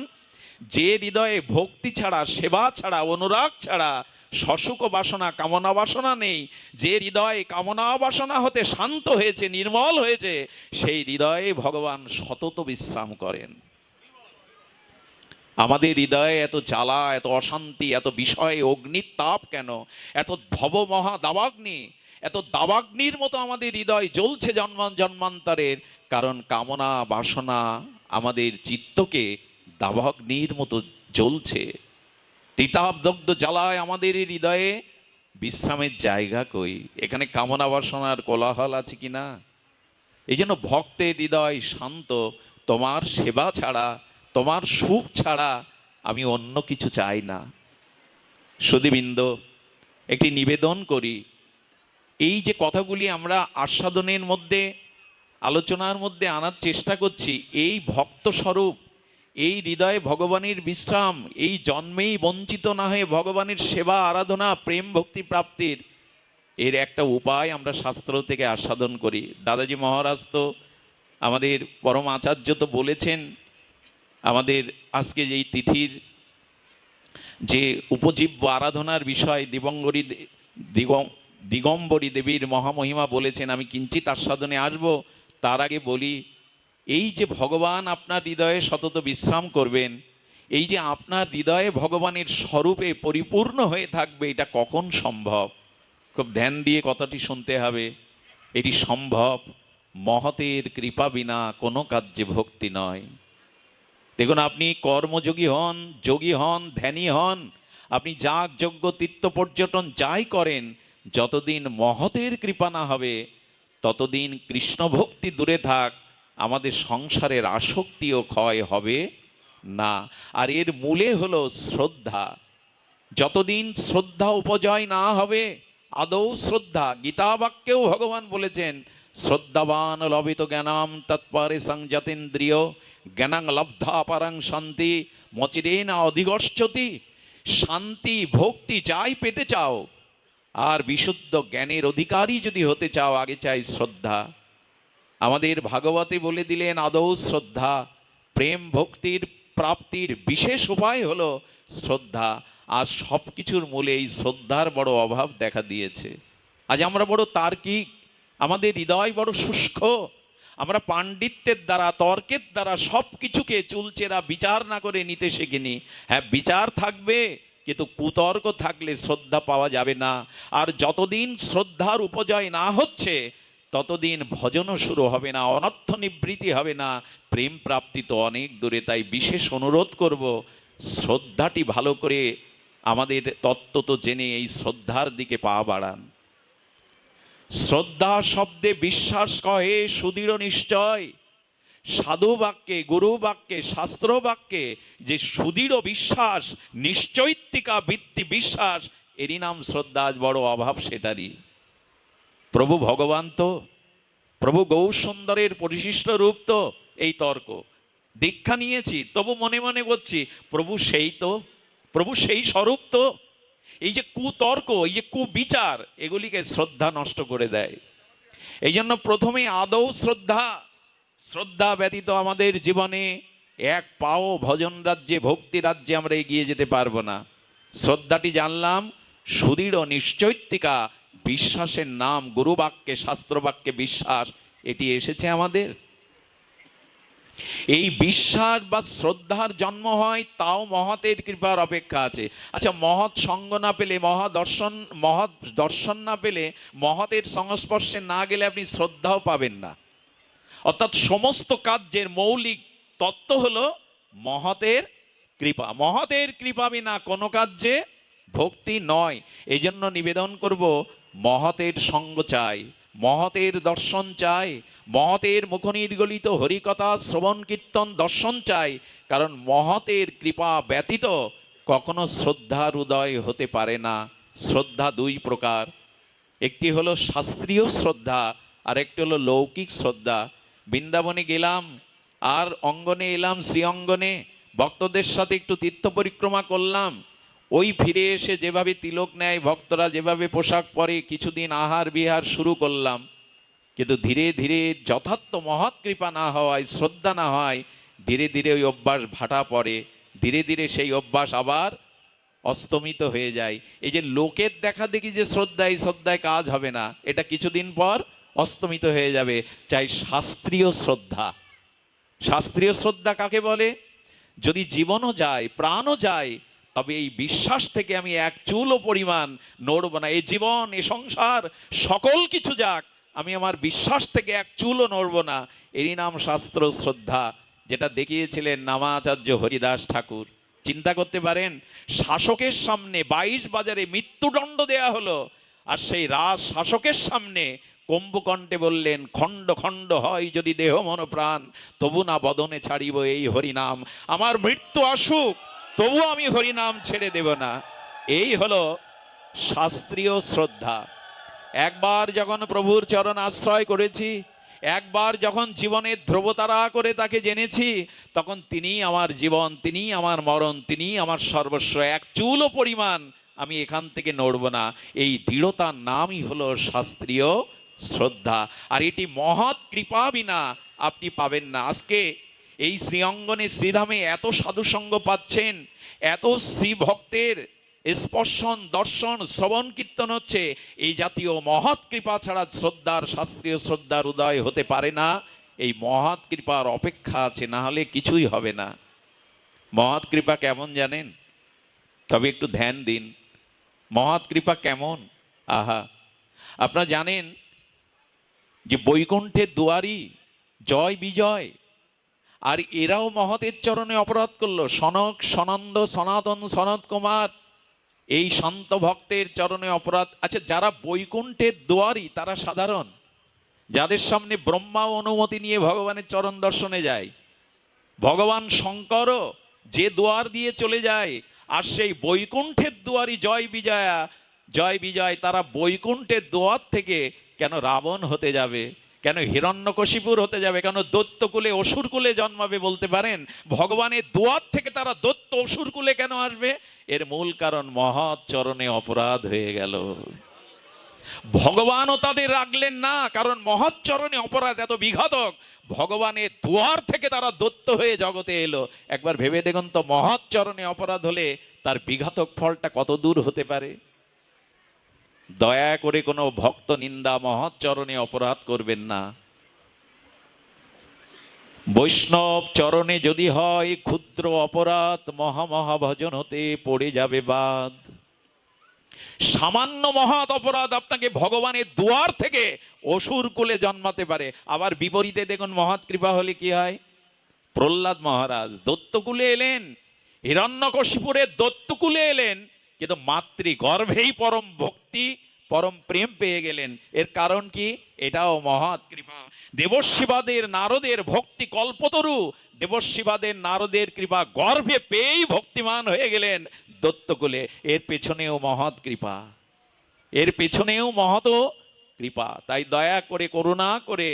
যে হৃদয়ে ভক্তি ছাড়া, সেবা ছাড়া, অনুরাগ ছাড়া সসুখ বাসনা, কামনা বাসনা নেই, যে হৃদয় কামনা বাসনা হতে শান্ত হয়েছে, নির্মল হয়েছে, সেই হৃদয়ে ভগবান সতত বিশ্রাম করেন। আমাদের হৃদয়ে এত জ্বালা, এত অশান্তি, এত বিষয়ে অগ্নির তাপ কেন? এত ভব মহা দাবাগ্নি, এত দাবাগ্নির মতো আমাদের হৃদয় জ্বলছে জন্মান্তরের, কারণ কামনা বাসনা আমাদের চিত্তকে দাবাগ্নির মতো জ্বলছে। তিতাবদগ্ধ জ্বালায় আমাদের হৃদয়ে বিশ্রামের জায়গা কই? এখানে কামনা বাসনার কোলাহল আছে কি না? এই জন্য ভক্তের হৃদয় শান্ত। তোমার সেবা ছাড়া, তোমার সুখ ছাড়া আমি অন্য কিছু চাই না। সুধীবৃন্দ, একটি নিবেদন করি, এই যে কথাগুলি আমরা আস্বাদনের মধ্যে, আলোচনার মধ্যে আনার চেষ্টা করছি, এই ভক্ত স্বরূপ, এই হৃদয়ে ভগবানের বিশ্রাম, এই জন্মেই বঞ্চিত না হয়ে ভগবানের সেবা আরাধনা প্রেম ভক্তি প্রাপ্তির এর একটা উপায় আমরা শাস্ত্র থেকে আস্বাদন করি। দাদাজি মহারাজ তো আমাদের পরম আচার্য তো বলেছেন, আমাদের আজকে এই তিথির যে উপজীব্য আরাধনার বিষয় দিগম্বরী দেবীর মহামহিমা বলেছেন। আমি কিঞ্চিত আস্বাদনে আসব, তার আগে বলি, এই যে ভগবান আপনার হৃদয়ে সতত বিশ্রাম করবেন, এই যে আপনার হৃদয়ে ভগবানের স্বরূপে পরিপূর্ণ হয়ে থাকবে, এটা কখন সম্ভব? খুব ধ্যান দিয়ে কথাটি শুনতে হবে। এটি সম্ভব মহতের কৃপা বিনা কোনো কার্যে ভক্তি নয়। দেখুন, আপনি কর্মযোগী হন, যোগী হন, ধ্যানী হন, আপনি যাগ যজ্ঞ তীর্থ পর্যটন যাই করেন, যতদিন মহতের কৃপা না হবে ততদিন কৃষ্ণ ভক্তি দূরে থাক, আমাদের সংসারের আসক্তিও ক্ষয় হবে না। আর এর মূলে হলো শ্রদ্ধা। যতদিন শ্রদ্ধা উপজয় না হবে, আদৌ শ্রদ্ধা, গীতা বাক্যেও ভগবান বলেছেন, শ্রদ্ধাবান লবিত জ্ঞানাম তৎপরে সংযতেন্দ্রিয় জ্ঞানাং লব্ধা পরাং শান্তি মচিরেনা অধিগচ্ছতি। শান্তি ভক্তি যাই পেতে চাও, আর বিশুদ্ধ জ্ঞানের অধিকারী যদি হতে চাও, আগে চাই শ্রদ্ধা। আমাদের ভাগবতে বলে দিলেন আদৌ শ্রদ্ধা। প্রেম ভক্তির প্রাপ্তির বিশেষ উপায় হলো শ্রদ্ধা। আর সব কিছুর মূলে এই শ্রদ্ধার বড় অভাব দেখা দিয়েছে। আজ আমরা বড় তার্কিক, আমাদের হৃদয় বড় শুষ্ক। আমরা পাণ্ডিত্যের দ্বারা, তর্কের দ্বারা সব কিছুকে চুলচেরা বিচার না করে নিতে শিখিনি। হ্যাঁ, বিচার থাকবে, কিন্তু কুতর্ক থাকলে শ্রদ্ধা পাওয়া যাবে না। আর যতদিন শ্রদ্ধার উপজয় না হচ্ছে, ততদিন ভজনও শুরু হবে না, অনর্থ নিবৃত্তি হবে না, প্রেম প্রাপ্তি তো অনেক দূরে। তাই বিশেষ অনুরোধ করব, শ্রদ্ধাটি ভালো করে আমাদের তত্ত্ব তো জেনে এই শ্রদ্ধার দিকে পা বাড়ান। শ্রদ্ধা শব্দে বিশ্বাস কহে সুদৃঢ় নিশ্চয়। সাধু বাক্যে, গুরু বাক্যে, শাস্ত্র বাক্যে যে সুদৃঢ় বিশ্বাস, নিশ্চয়িত্তিকা বৃত্তি বিশ্বাস, এরই নাম শ্রদ্ধা। আজ বড় অভাব সেটারই। প্রভু ভগবান তো, প্রভু গৌর সুন্দরের পরিশিষ্ট রূপ তো এই তর্ক। দীক্ষা নিয়েছি তবু মনে মনে বলছি, প্রভু সেই তো, প্রভু সেই স্বরূপ তো। এই যে কুতর্ক, এই যে কুবিচার, এগুলিকে শ্রদ্ধা নষ্ট করে দেয়। এই জন্য প্রথমে আদৌ শ্রদ্ধা। শ্রদ্ধা ব্যতীত আমাদের জীবনে এক পাও ভজন রাজ্যে, ভক্তি রাজ্যে আমরা এগিয়ে যেতে পারবো না। শ্রদ্ধাটি জানলাম, সুদৃঢ় নিশ্চয়িত্তিকা বিশ্বাসের নাম, গুরু বাক্যে, শাস্ত্র বাক্যে বিশ্বাস, এটি এসেছে আমাদের। এই বিশ্বাস বা শ্রদ্ধার জন্ম হয়, তাও মহতের কৃপার অপেক্ষা আছে। আচ্ছা, মহৎ সঙ্গ না পেলে, মহৎ দর্শন না পেলে, মহতের সংস্পর্শে না গেলে আপনি শ্রদ্ধাও পাবেন না। অর্থাৎ সমস্ত কার্যের মৌলিক তত্ত্ব হলো মহতের কৃপা। মহতের কৃপা বিনা কোনো কার্যে ভক্তি নয়। এই জন্য নিবেদন করব, মহতের সঙ্গ চাই, মহতের দর্শন চাই, মহতের মুখনির্গলিত হরিকথা শ্রবণ কীর্তন দর্শন চাই। কারণ মহতের কৃপা ব্যতীত কখনো শ্রদ্ধার উদয় হতে পারে না। শ্রদ্ধা দুই প্রকার, একটি হলো শাস্ত্রীয় শ্রদ্ধা, আর একটি হলো লৌকিক শ্রদ্ধা। বৃন্দাবনে গেলাম, আর অঙ্গনে এলাম, শ্রী অঙ্গনে ভক্তদের সাথে একটু তীর্থ পরিক্রমা করলাম, ওই ফিরে এসে যেভাবে তিলক নেয় ভক্তরা, যেভাবে পোশাক পরে, কিছুদিন আহার বিহার শুরু করলাম, কিন্তু ধীরে ধীরে যথার্থ মহৎ কৃপা না হওয়ায়, শ্রদ্ধা না হয়, ধীরে ধীরে ওই অভ্যাস ভাটা পড়ে, ধীরে ধীরে সেই অভ্যাস আবার অস্তমিত হয়ে যায়। এই যে লোকের দেখা দেখি যে শ্রদ্ধায় শ্রদ্ধায় কাজ হবে না, এটা কিছুদিন পর অস্তমিত হয়ে যাবে। চাই শাস্ত্রীয় শ্রদ্ধা। শাস্ত্রীয় শ্রদ্ধা কাকে বলে? যদি জীবনও যায়, প্রাণও যায়, তবে এই বিশ্বাস থেকে আমি এক চুলও পরিমাণ নড়ব না। এই জীবন, এ সংসার, সকল কিছু যাক, আমি আমার বিশ্বাস থেকে এক চুলও নড়ব না। এরই নাম শাস্ত্র শ্রদ্ধা, যেটা দেখিয়েছিলেন নামাচার্য হরিদাস ঠাকুর। চিন্তা করতে পারেন, শাসকের সামনে 22 বাজারে মৃত্যুদণ্ড দেয়া হলো, আর সেই রাজ শাসকের সামনে কুম্ভকণ্ঠে বললেন, খণ্ড খণ্ড হয় যদি দেহ মন প্রাণ, তবু না বদনে ছাড়িব এই হরিনাম। আমার মৃত্যু আসুক, তবু আমি হরিনাম ছেড়ে দেব না। এই হলো শাস্ত্রীয় শ্রদ্ধা। একবার যখন প্রভুর চরণ আশ্রয় করেছি, একবার যখন জীবনের ধ্রুবতারা করে তাকে জেনেছি, তখন তিনি আমার জীবন, তিনি আমার মরণ, তিনি আমার সর্বস্ব। এক চুলও পরিমাণ আমি এখান থেকে নড়ব না। এই দৃঢ়তার নামই হলো শাস্ত্রীয় শ্রদ্ধা। আর এটি মহৎ কৃপা বিনা আপনি পাবেন না। আজকে এই শ্রীঅঙ্গনে, শ্রীধামে এত সাধুসঙ্গ পাচ্ছেন, এত শ্রী ভক্তের স্পর্শন, দর্শন, শ্রবণ, কীর্তন হচ্ছে, এই জাতীয় মহৎ কৃপা ছাড়া শ্রদ্ধার, শাস্ত্রীয় শ্রদ্ধার উদয় হতে পারে না। এই মহৎ কৃপার অপেক্ষা আছে, না হলে কিছুই হবে না। মহৎ কৃপা কেমন জানেন? তবে একটু ধ্যান দিন, মহৎ কৃপা কেমন। আহা, আপনারা জানেন যে বৈকুণ্ঠের দুয়ারি জয় বিজয়, আর এরাও মহতের চরণে অপরাধ করলো। সনক, সনন্দ, সনাতন, সনত কুমার, এই সন্ত ভক্তের চরণে অপরাধ। আচ্ছা, যারা বৈকুণ্ঠের দুয়ারি তারা সাধারণ, যাদের সামনে ব্রহ্মা অনুমতি নিয়ে ভগবানের চরণ দর্শনে যায়, ভগবান শঙ্করও যে দুয়ার দিয়ে চলে যায়, আর সেই বৈকুণ্ঠের দুয়ারি জয় বিজয়া, জয় বিজয়, তারা বৈকুণ্ঠের দুয়ার থেকে কেন রাবণ হতে যাবে, কেন হিরণ্যকশিপুর হতে যাবে, কেন দৈত্যকুলে অসুরকুলে জন্মাবে? বলতে পারেন ভগবানের দুয়ার থেকে তারা দৈত্য অসুরকুলে কেন আসবে? এর মূল কারণ মহৎ চরণে অপরাধ হয়ে গেল। ভগবানও তাদের রাখলেন না, কারণ মহৎ চরণে অপরাধ এত বিঘাতক। ভগবানের দুয়ার থেকে তারা দৈত্য হয়ে জগতে এলো। একবার ভেবে দেখুন তো, মহৎ চরণে অপরাধ হলে তার বিঘাতক ফলটা কত দূর হতে পারে। দয়া করে কোনো ভক্ত নিন্দা, মহৎ চরণে অপরাধ করবেন না। বৈষ্ণব চরণে যদি হয় ক্ষুদ্র অপরাধ, মহা ভজন হতে পড়ে যাবে বাদ। সামান্য মহৎ অপরাধ আপনাকে ভগবানের দুয়ার থেকে অসুর কুলে জন্মাতে পারে। আবার বিপরীতে দেখুন, মহৎ কৃপা হলে কি হয়? প্রহ্লাদ মহারাজ দৈত্যকুলে এলেন, হিরণ্যকশিপুরের দৈত্যকুলে এলেন, কিন্তু মাতৃ গর্ভেই পরম ভক্তি, পরম প্রেম পেয়ে গেলেন। এর কারণ কি? এটাও মহৎ কৃপা। দেবশিবাদের নারদের ভক্তি কল্পতরু, দেবশিবাদের নারদের কৃপা গর্ভে পেয়েই ভক্তিমান হয়ে গেলেন দৈত্যকুলে। এর পেছনেও মহৎ কৃপা, এর পেছনেও মহৎ কৃপা। তাই দয়া করে, করুণা করে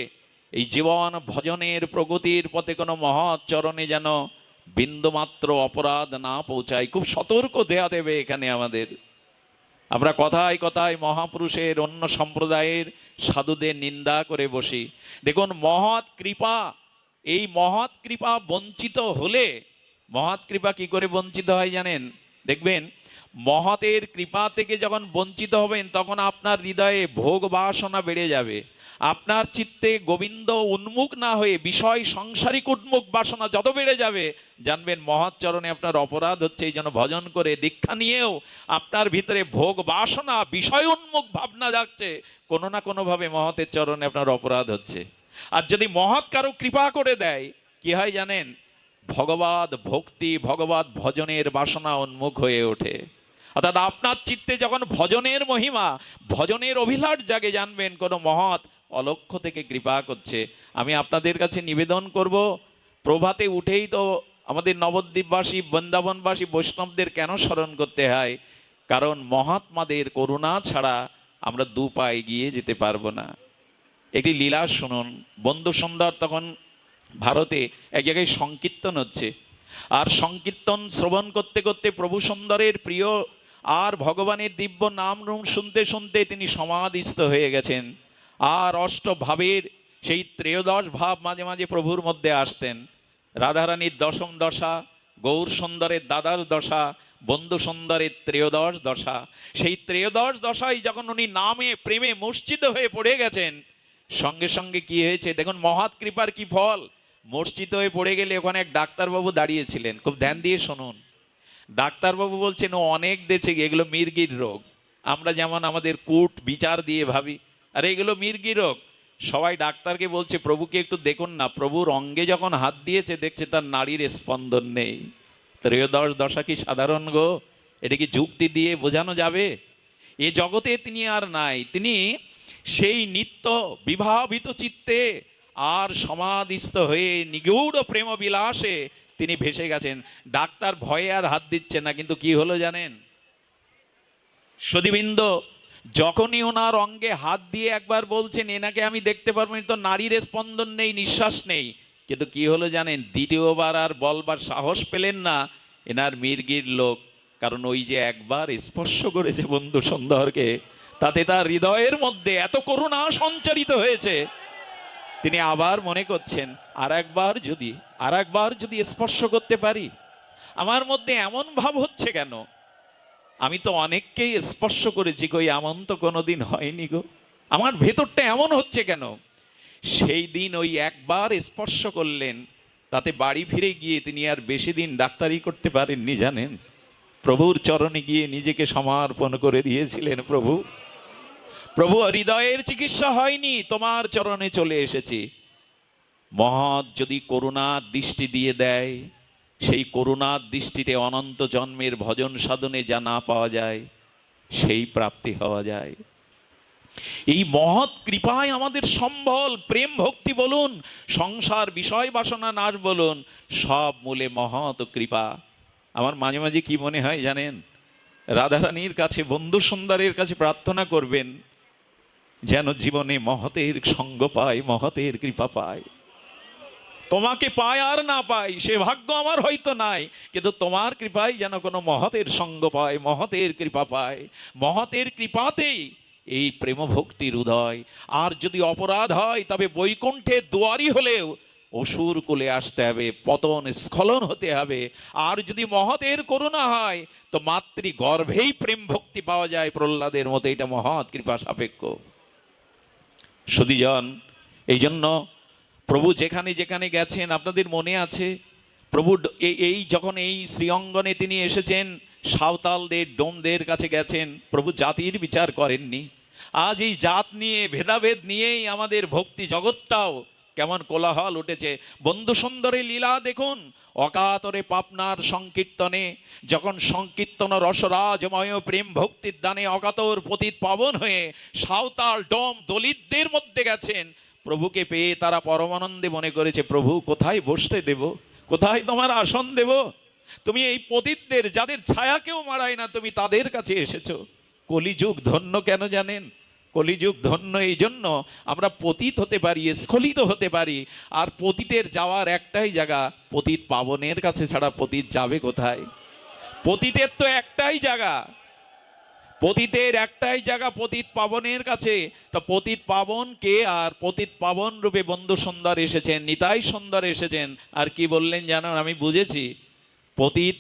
এই জীবন ভজনের প্রগতির পথে কোনো মহৎ চরণে যেন বিন্দুমাত্র অপরাধ না পৌঁছায়, খুব সতর্ক দেয়া দেবে এখানে আমাদের। আমরা কথায় কথায় মহাপুরুষের, অন্য সম্প্রদায়ের সাধুদের নিন্দা করে বসি। দেখুন মহৎ কৃপা, এই মহৎ কৃপা বঞ্চিত হলে, মহৎ কৃপা কি করে বঞ্চিত হয় জানেন? দেখবেন মহতের কৃপা থেকে যখন বঞ্চিত হবেন, তখন আপনার হৃদয়ে ভোগ বাসনা বেড়ে যাবে। আপনার চিত্তে গোবিন্দ উন্মুখ না হয়ে বিষয় সাংসারিক উন্মুখ বাসনা যত বেড়ে যাবে, জানবেন মহৎ চরণে আপনার অপরাধ হচ্ছে। এই জন্য ভজন করে, দীক্ষা নিয়েও আপনার ভিতরে ভোগ বাসনা, বিষয় উন্মুখ ভাবনা যাচ্ছে, কোনো না কোনোভাবে মহতের চরণে আপনার অপরাধ হচ্ছে। আর যদি মহৎ কারো কৃপা করে দেয়, কি হয় জানেন? ভগবৎ ভক্তি, ভগবৎ ভজনের বাসনা উন্মুখ হয়ে ওঠে। অর্থাৎ আপনার চিত্তে যখন ভজনের মহিমা, ভজনের অভিলাষ জাগে, জানবেন কোনো মহৎ অলক্ষ্য থেকে কৃপা করছে। আমি আপনাদের কাছে নিবেদন করব, প্রভাতে উঠেই তো আমাদের নবদ্বীপবাসী, বৃন্দাবনবাসী বৈষ্ণবদের কেন স্মরণ করতে হয়? কারণ মহাত্মাদের করুণা ছাড়া আমরা দু পা এগিয়ে যেতে পারবো না। একটি লীলা শুনুন। বন্ধু সুন্দর তখন ভারতে এক জায়গায় সংকীর্তন হচ্ছে, আর সংকীর্তন শ্রবণ করতে করতে প্রভু সুন্দরের প্রিয় আর ভগবানের দিব্য নাম রূপ শুনতে শুনতে তিনি সমাধিস্থ হয়ে গেছেন। আর অষ্টভাবের সেই ত্রয়োদশ ভাব মাঝে মাঝে প্রভুর মধ্যে আসতেন। রাধারানীর দশম দশা, গৌর সুন্দরের দ্বাদশ দশা, বন্ধু সুন্দরের ত্রয়োদশ দশা। সেই ত্রয়োদশ দশায় যখন উনি নামে প্রেমে মূর্ছিত হয়ে পড়ে গেছেন, সঙ্গে সঙ্গে কি হয়েছে দেখুন, মহৎ কৃপার কি ফল। মূর্ছিত হয়ে পড়ে গেলে ওখানে এক ডাক্তারবাবু দাঁড়িয়েছিলেন, খুব ধ্যান দিয়ে শুনুন। ডাক্তারবাবু বলছেন ও অনেক দেছে, এগুলো মির্গির রোগ। আমরা যেমন আমাদের কূট বিচার দিয়ে ভাবি, আর এগুলো মির্গি রোগ। সবাই ডাক্তারকে বলছে প্রভুকে একটু দেখুন না। প্রভুর অঙ্গে যখন হাত দিয়েছে দেখছে তার নাড়ির স্পন্দন নেই। ত্রয়োদশ দশা কি সাধারণ গো? এটা কি যুক্তি দিয়ে বোঝানো যাবে? এ জগতে তিনি আর নাই। তিনি সেই নিত্য বিভাবিত চিত্তে আর সমাধিস্থ হয়ে নিগূঢ় প্রেম বিলাসে তিনি ভেসে গেছেন। ডাক্তার ভয়ে আর হাত দিচ্ছে না, কিন্তু কি হলো জানেন সতীবৃন্দ? যখনই ওনার অঙ্গে হাত দিয়ে একবার বলছেন এনাকে আমি দেখতে পারবো, তো নারীর স্পন্দন নেই, নিঃশ্বাস নেই। কিন্তু কি হলো জানেন? দ্বিতীয়বার আর বলবার সাহস পেলেন না, এনার মির্গির লোক। কারণ ওই যে একবার স্পর্শ করেছে বন্ধু সুন্দরকে, তাতে তার হৃদয়ের মধ্যে এত করুণা সঞ্চারিত হয়েছে, তিনি আবার মনে করছেন আর একবার যদি স্পর্শ করতে পারি। আমার মধ্যে এমন ভাব হচ্ছে কেন? আমি তো অনেককেই স্পর্শ করেছি, কই এমন তো কোনোদিন হয়নি গো। আমার ভেতরটা এমন হচ্ছে কেন? সেই দিন ওই একবার স্পর্শ করলেন, তাতে বাড়ি ফিরে গিয়ে তিনি আর বেশি দিন ডাক্তারি করতে পারেননি জানেন। প্রভুর চরণে গিয়ে নিজেকে সমর্পণ করে দিয়েছিলেন। প্রভু হৃদয়ের চিকিৎসা হয়নি, তোমার চরণে চলে এসেছি। মহৎ যদি করুণার দৃষ্টি দিয়ে দেয়, সেই করুণার দৃষ্টিতে অনন্ত জন্মের ভজন সাধনে যা না পাওয়া যায় সেই প্রাপ্তি হওয়া যায়। এই মহৎ কৃপায় আমাদের সম্বল, প্রেম ভক্তি বলুন, সংসার বিষয় বাসনা নাশ বলুন, সব মূলে মহৎ কৃপা। আমার মাঝে মাঝে কি মনে হয় জানেন? রাধারানীর কাছে, বন্ধু সুন্দরের কাছে প্রার্থনা করবেন যেন জীবনে মহতের সঙ্গ পায়, মহতের কৃপা পায়। তোমাকে পায় আর না পাই সে ভাগ্য আমার হয়তো নাই, কিন্তু তোমার কৃপায় যেন কোনো মহতের সঙ্গ পায়, মহতের কৃপা পায়। মহতের কৃপাতেই এই প্রেম ভক্তির উদয়। আর যদি অপরাধ হয় তবে বৈকুণ্ঠের দুয়ারি হলেও অসুর কোলে আসতে হবে, পতন স্খলন হতে হবে। আর যদি মহতের করুণা হয় তো মাতৃ গর্ভেই প্রেম ভক্তি পাওয়া যায় প্রহ্লাদের মতো। এটা মহৎ কৃপা সাপেক্ষ সুধীজন। এই জন্য প্রভু যেখানে যেখানে গেছেন, আপনাদের মনে আছে প্রভু এই যখন এই শ্রীঅঙ্গনে তিনি এসেছেন, সাঁওতালদের ডোমদের কাছে গেছেন, প্রভু জাতির বিচার করেননি। আজ এই জাত নিয়ে, ভেদাভেদ নিয়েই আমাদের ভক্তি জগৎটাও কেমন কোলাহল উঠেছে। বন্ধু সুন্দরের লীলা দেখুন, অকাতরে পাপনার সংকীর্তনে যখন সংকীর্তন রসরাজময় প্রেম ভক্তির দানে অকাতর পতিত পাবন হয়ে সাঁওতাল ডোম দলিতদের মধ্যে গেছেন, প্রভুকে পেয়ে তারা পরমানন্দে মনে করেছে প্রভু কোথায় বসতে দেব, কোথায় তোমার আসন দেব? তুমি এই পতিতদের, যাদের ছায়াকেও মারায় না, তুমি তাদের কাছে এসেছো। কলিযুগ ধন্য কেন জানেন? কলিযুগ ধন্য এই জন্য আমরা পতিত হতে পারি, স্খলিত হতে পারি। আর পতিতের যাওয়ার একটাই জায়গা, পতিত পাবনের কাছে ছাড়া পতিত যাবে কোথায়? পতিতের তো একটাই জায়গা, পতিতের একটাই জায়গা, পতিত পাবনের কাছে। তো পতিত পাবন কে? আর পতিত পাবন রূপে বন্ধু সুন্দর এসেছেন, নিতাই সুন্দর এসেছেন। আর কি বললেন জানেন? আমি বুঝেছি, পতিত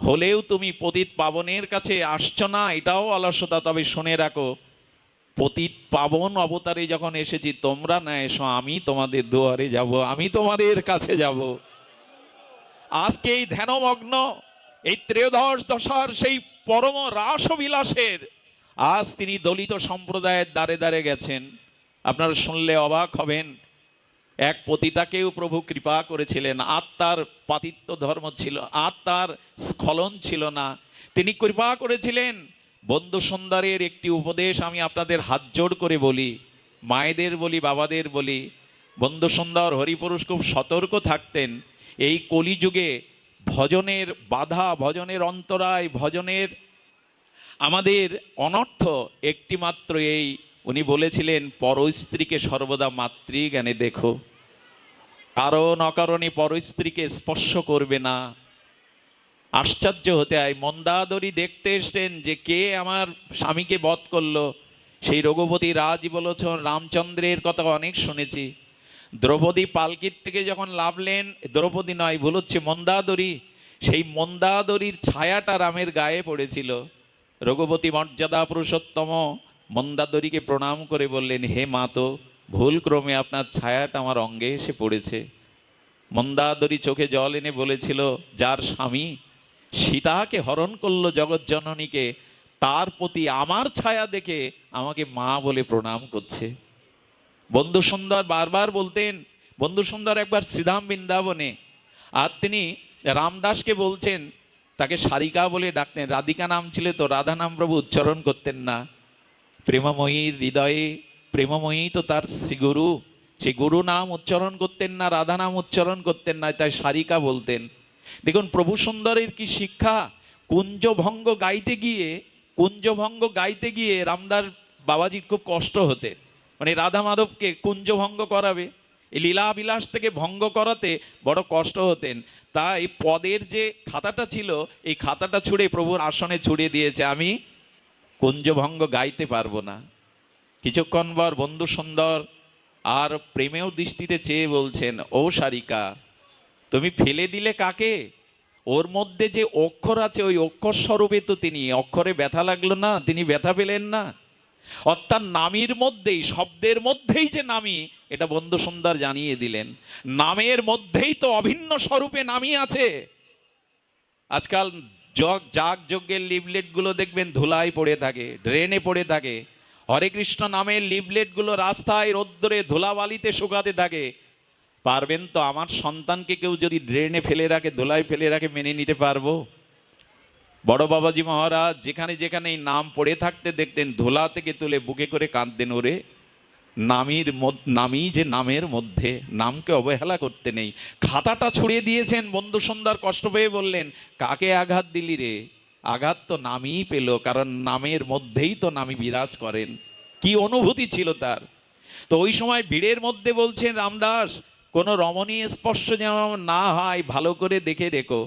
হলেও তুমি পতিত পাবনের কাছে আসছো না, এটাও অলসতা। তবে শুনে রাখো, পতিত পাবন অবতারে যখন এসেছি, তোমরা না এসো, আমি তোমাদের দুয়ারে যাব, আমি তোমাদের কাছে যাব। আজকে এই ধ্যানমগ্ন এই ত্রয়োদশ দশার সেই পরম রাসবিলাসের আজ তিনি দলিত সম্প্রদায়ের দ্বারে দ্বারে গেছেন। আপনারা শুনলে অবাক হবেন, এক পতিতাকেও প্রভু কৃপা করেছিলেন। আত্মার পাতিত্ব ধর্ম ছিল, আত্মার স্খলন ছিল না, তিনি কৃপা করেছিলেন। বন্ধু সুন্দরের একটি উপদেশ আমি আপনাদের হাত জোড় করে বলি, মায়েদের বলি, বাবাদের বলি। বন্ধু সুন্দর হরিপুরুষ খুব সতর্ক থাকতেন। এই কলিযুগে ভজনের বাধা, ভজনের অন্তরায়, ভজনের আমাদের অনর্থ একটি মাত্র এই, উনি বলেছিলেন পরস্ত্রীকে সর্বদা মাতৃজ্ঞানে দেখো, কারণ অকারণে পরস্ত্রীকে স্পর্শ করবে না। আশ্চর্য হতে হয়, মন্দাদরি দেখতে এসছেন যে কে আমার স্বামীকে বধ করলো। সেই রঘুপতি রাজ বলেছেন, রামচন্দ্রের কথা অনেক শুনেছি। দ্রৌপদী পালকির থেকে যখন নামলেন, দ্রৌপদী নয়, ভুল হচ্ছে, মন্দাদরী, সেই মন্দাদরীর ছায়াটা রামের গায়ে পড়েছিল। রঘুপতি মর্যাদা পুরুষোত্তম মন্দাদরীকে প্রণাম করে বললেন, হে মা, তো ভুল ক্রমে আপনার ছায়াটা আমার অঙ্গে এসে পড়েছে। মন্দাদরী চোখে জল এনে বলেছিল, যার স্বামী সীতাকে হরণ করলো জগৎজননীকে, তার প্রতি আমার ছায়া দেখে আমাকে মা বলে প্রণাম করছে। বন্ধু সুন্দর বারবার বলতেন, বন্ধু সুন্দর একবার শ্রীধাম বৃন্দাবনে, আর তিনি রামদাসকে বলছেন, তাকে সারিকা বলে ডাকতেন, রাধিকা নাম ছিল তো, রাধা নাম প্রভু উচ্চারণ করতেন না। প্রেমময়ীর হৃদয়ে, প্রেমময়ী তো তার শ্রীগুরু, সেই গুরু নাম উচ্চারণ করতেন না, রাধা নাম উচ্চারণ করতেন না, তাই সারিকা বলতেন। দেখুন প্রভু সুন্দরের কি শিক্ষা। কুঞ্জভঙ্গ গাইতে গিয়ে, কুঞ্জভঙ্গ গাইতে গিয়ে রামদাস বাবাজির খুব কষ্ট হতে, মানে রাধা মাধবকে কুঞ্জভঙ্গ করাবে, এই লীলা বিলাস থেকে ভঙ্গ করাতে বড় কষ্ট হতেন। তাই পদের যে খাতাটা ছিল, এই খাতাটা ছুঁড়ে প্রভুর আসনে ছুড়ে দিয়েছে, আমি কুঞ্জভঙ্গ গাইতে পারবো না। কিছুক্ষণ পর বন্ধু সুন্দর আর প্রেমেও দৃষ্টিতে চেয়ে বলছেন, ও সারিকা, তুমি ফেলে দিলে কাকে? ওর মধ্যে যে অক্ষর আছে, ওই অক্ষর স্বরূপে তো তিনি, অক্ষরে ব্যথা লাগলো না, তিনি ব্যথা পেলেন না। অর্থাৎ নামীর মধ্যেই, শব্দের মধ্যেই যে নামী, এটা বন্ধু সুন্দর জানিয়ে দিলেন। নামের মধ্যেই তো অভিন্ন স্বরূপে নামী আছে। আজকাল যাগ যজ্ঞের লিফলেটগুলো দেখবেন ধুলায় পড়ে থাকে, ড্রেনে পড়ে থাকে। হরে কৃষ্ণ নামের লিফলেটগুলো রাস্তায় রোদ্দুরে ধুলাবালিতে শুকাতে থাকে। পারবেন তো আমার সন্তানকে কেউ যদি ড্রেনে ফেলে রাখে, ধুলায় ফেলে রাখে, মেনে নিতে পারবো? বড় বাবাজি মহারাজ যেখানে যেখানে এই নাম পড়ে থাকতে দেখতেন, ধুলা থেকে তুলে বুকে করে কাঁদতেন, ওরে নামী যে নামের মধ্যে, নামকে অবহেলা করতে নেই। খাতাটা ছুড়িয়ে দিয়েছেন, বন্ধু সুন্দর কষ্ট পেয়ে বললেন, কাকে আঘাত দিলি রে? আঘাত তো নামই পেল, কারণ নামের মধ্যেই তো নামী বিরাজ করেন। কি অনুভূতি ছিল তার! তো ওই সময় ভিড়ের মধ্যে বলছেন রামদাস, কোনো রমণী স্পর্শ যেন না হয়, ভালো করে দেখে রেখো।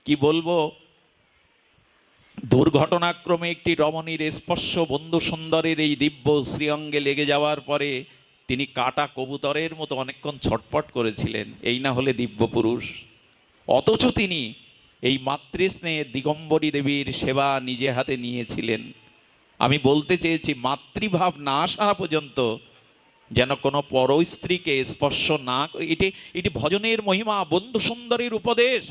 কি বলবো, দুর্ঘটনাক্রমে একটি রমণীর স্পর্শ বন্ধু সুন্দরের এই দিব্য শ্রীঅঙ্গে লেগে যাওয়ার পরে তিনি কাটা কবুতরের মতো অনেকক্ষণ ছটপট করেছিলেন, এই না হলে দিব্য পুরুষ। অথচ তিনি এই মাতৃস্নেহে দিগম্বরী দেবীর সেবা নিজে হাতে নিয়েছিলেন। আমি বলতে চেয়েছি, মাতৃভাব না আসা পর্যন্ত যেন কোনো পর স্ত্রীকে স্পর্শ না করে। এটি ভজনের মহিমা, বন্ধু সুন্দরীর উপদেশ।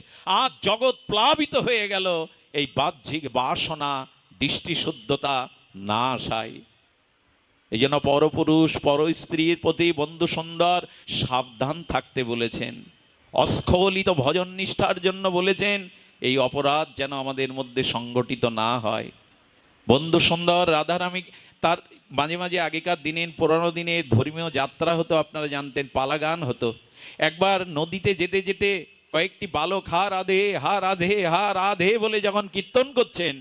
আজ জগৎ প্লাবিত হয়ে গেল এই বাহ্যিক বাসনা, দৃষ্টিশুদ্ধতা না আসায়। এই জন্য পরপুরুষ পর স্ত্রীর প্রতি বন্ধু সুন্দর সাবধান থাকতে বলেছেন। অস্খলিত ভজন নিষ্ঠার জন্য বলেছেন, এই অপরাধ যেন আমাদের মধ্যে সংগঠিত না হয়। বন্ধু সুন্দর রাধারামী, তার মাঝে মাঝে আগেকার দিনের, পুরানো দিনের ধর্মীয় যাত্রা হতো, আপনারা জানতেন, পালাগান হতো। একবার নদীতে যেতে যেতে কয়েকটি বালক হা রাধে হা রাধে হা রাধে বলে যখন কীর্তন করছেন,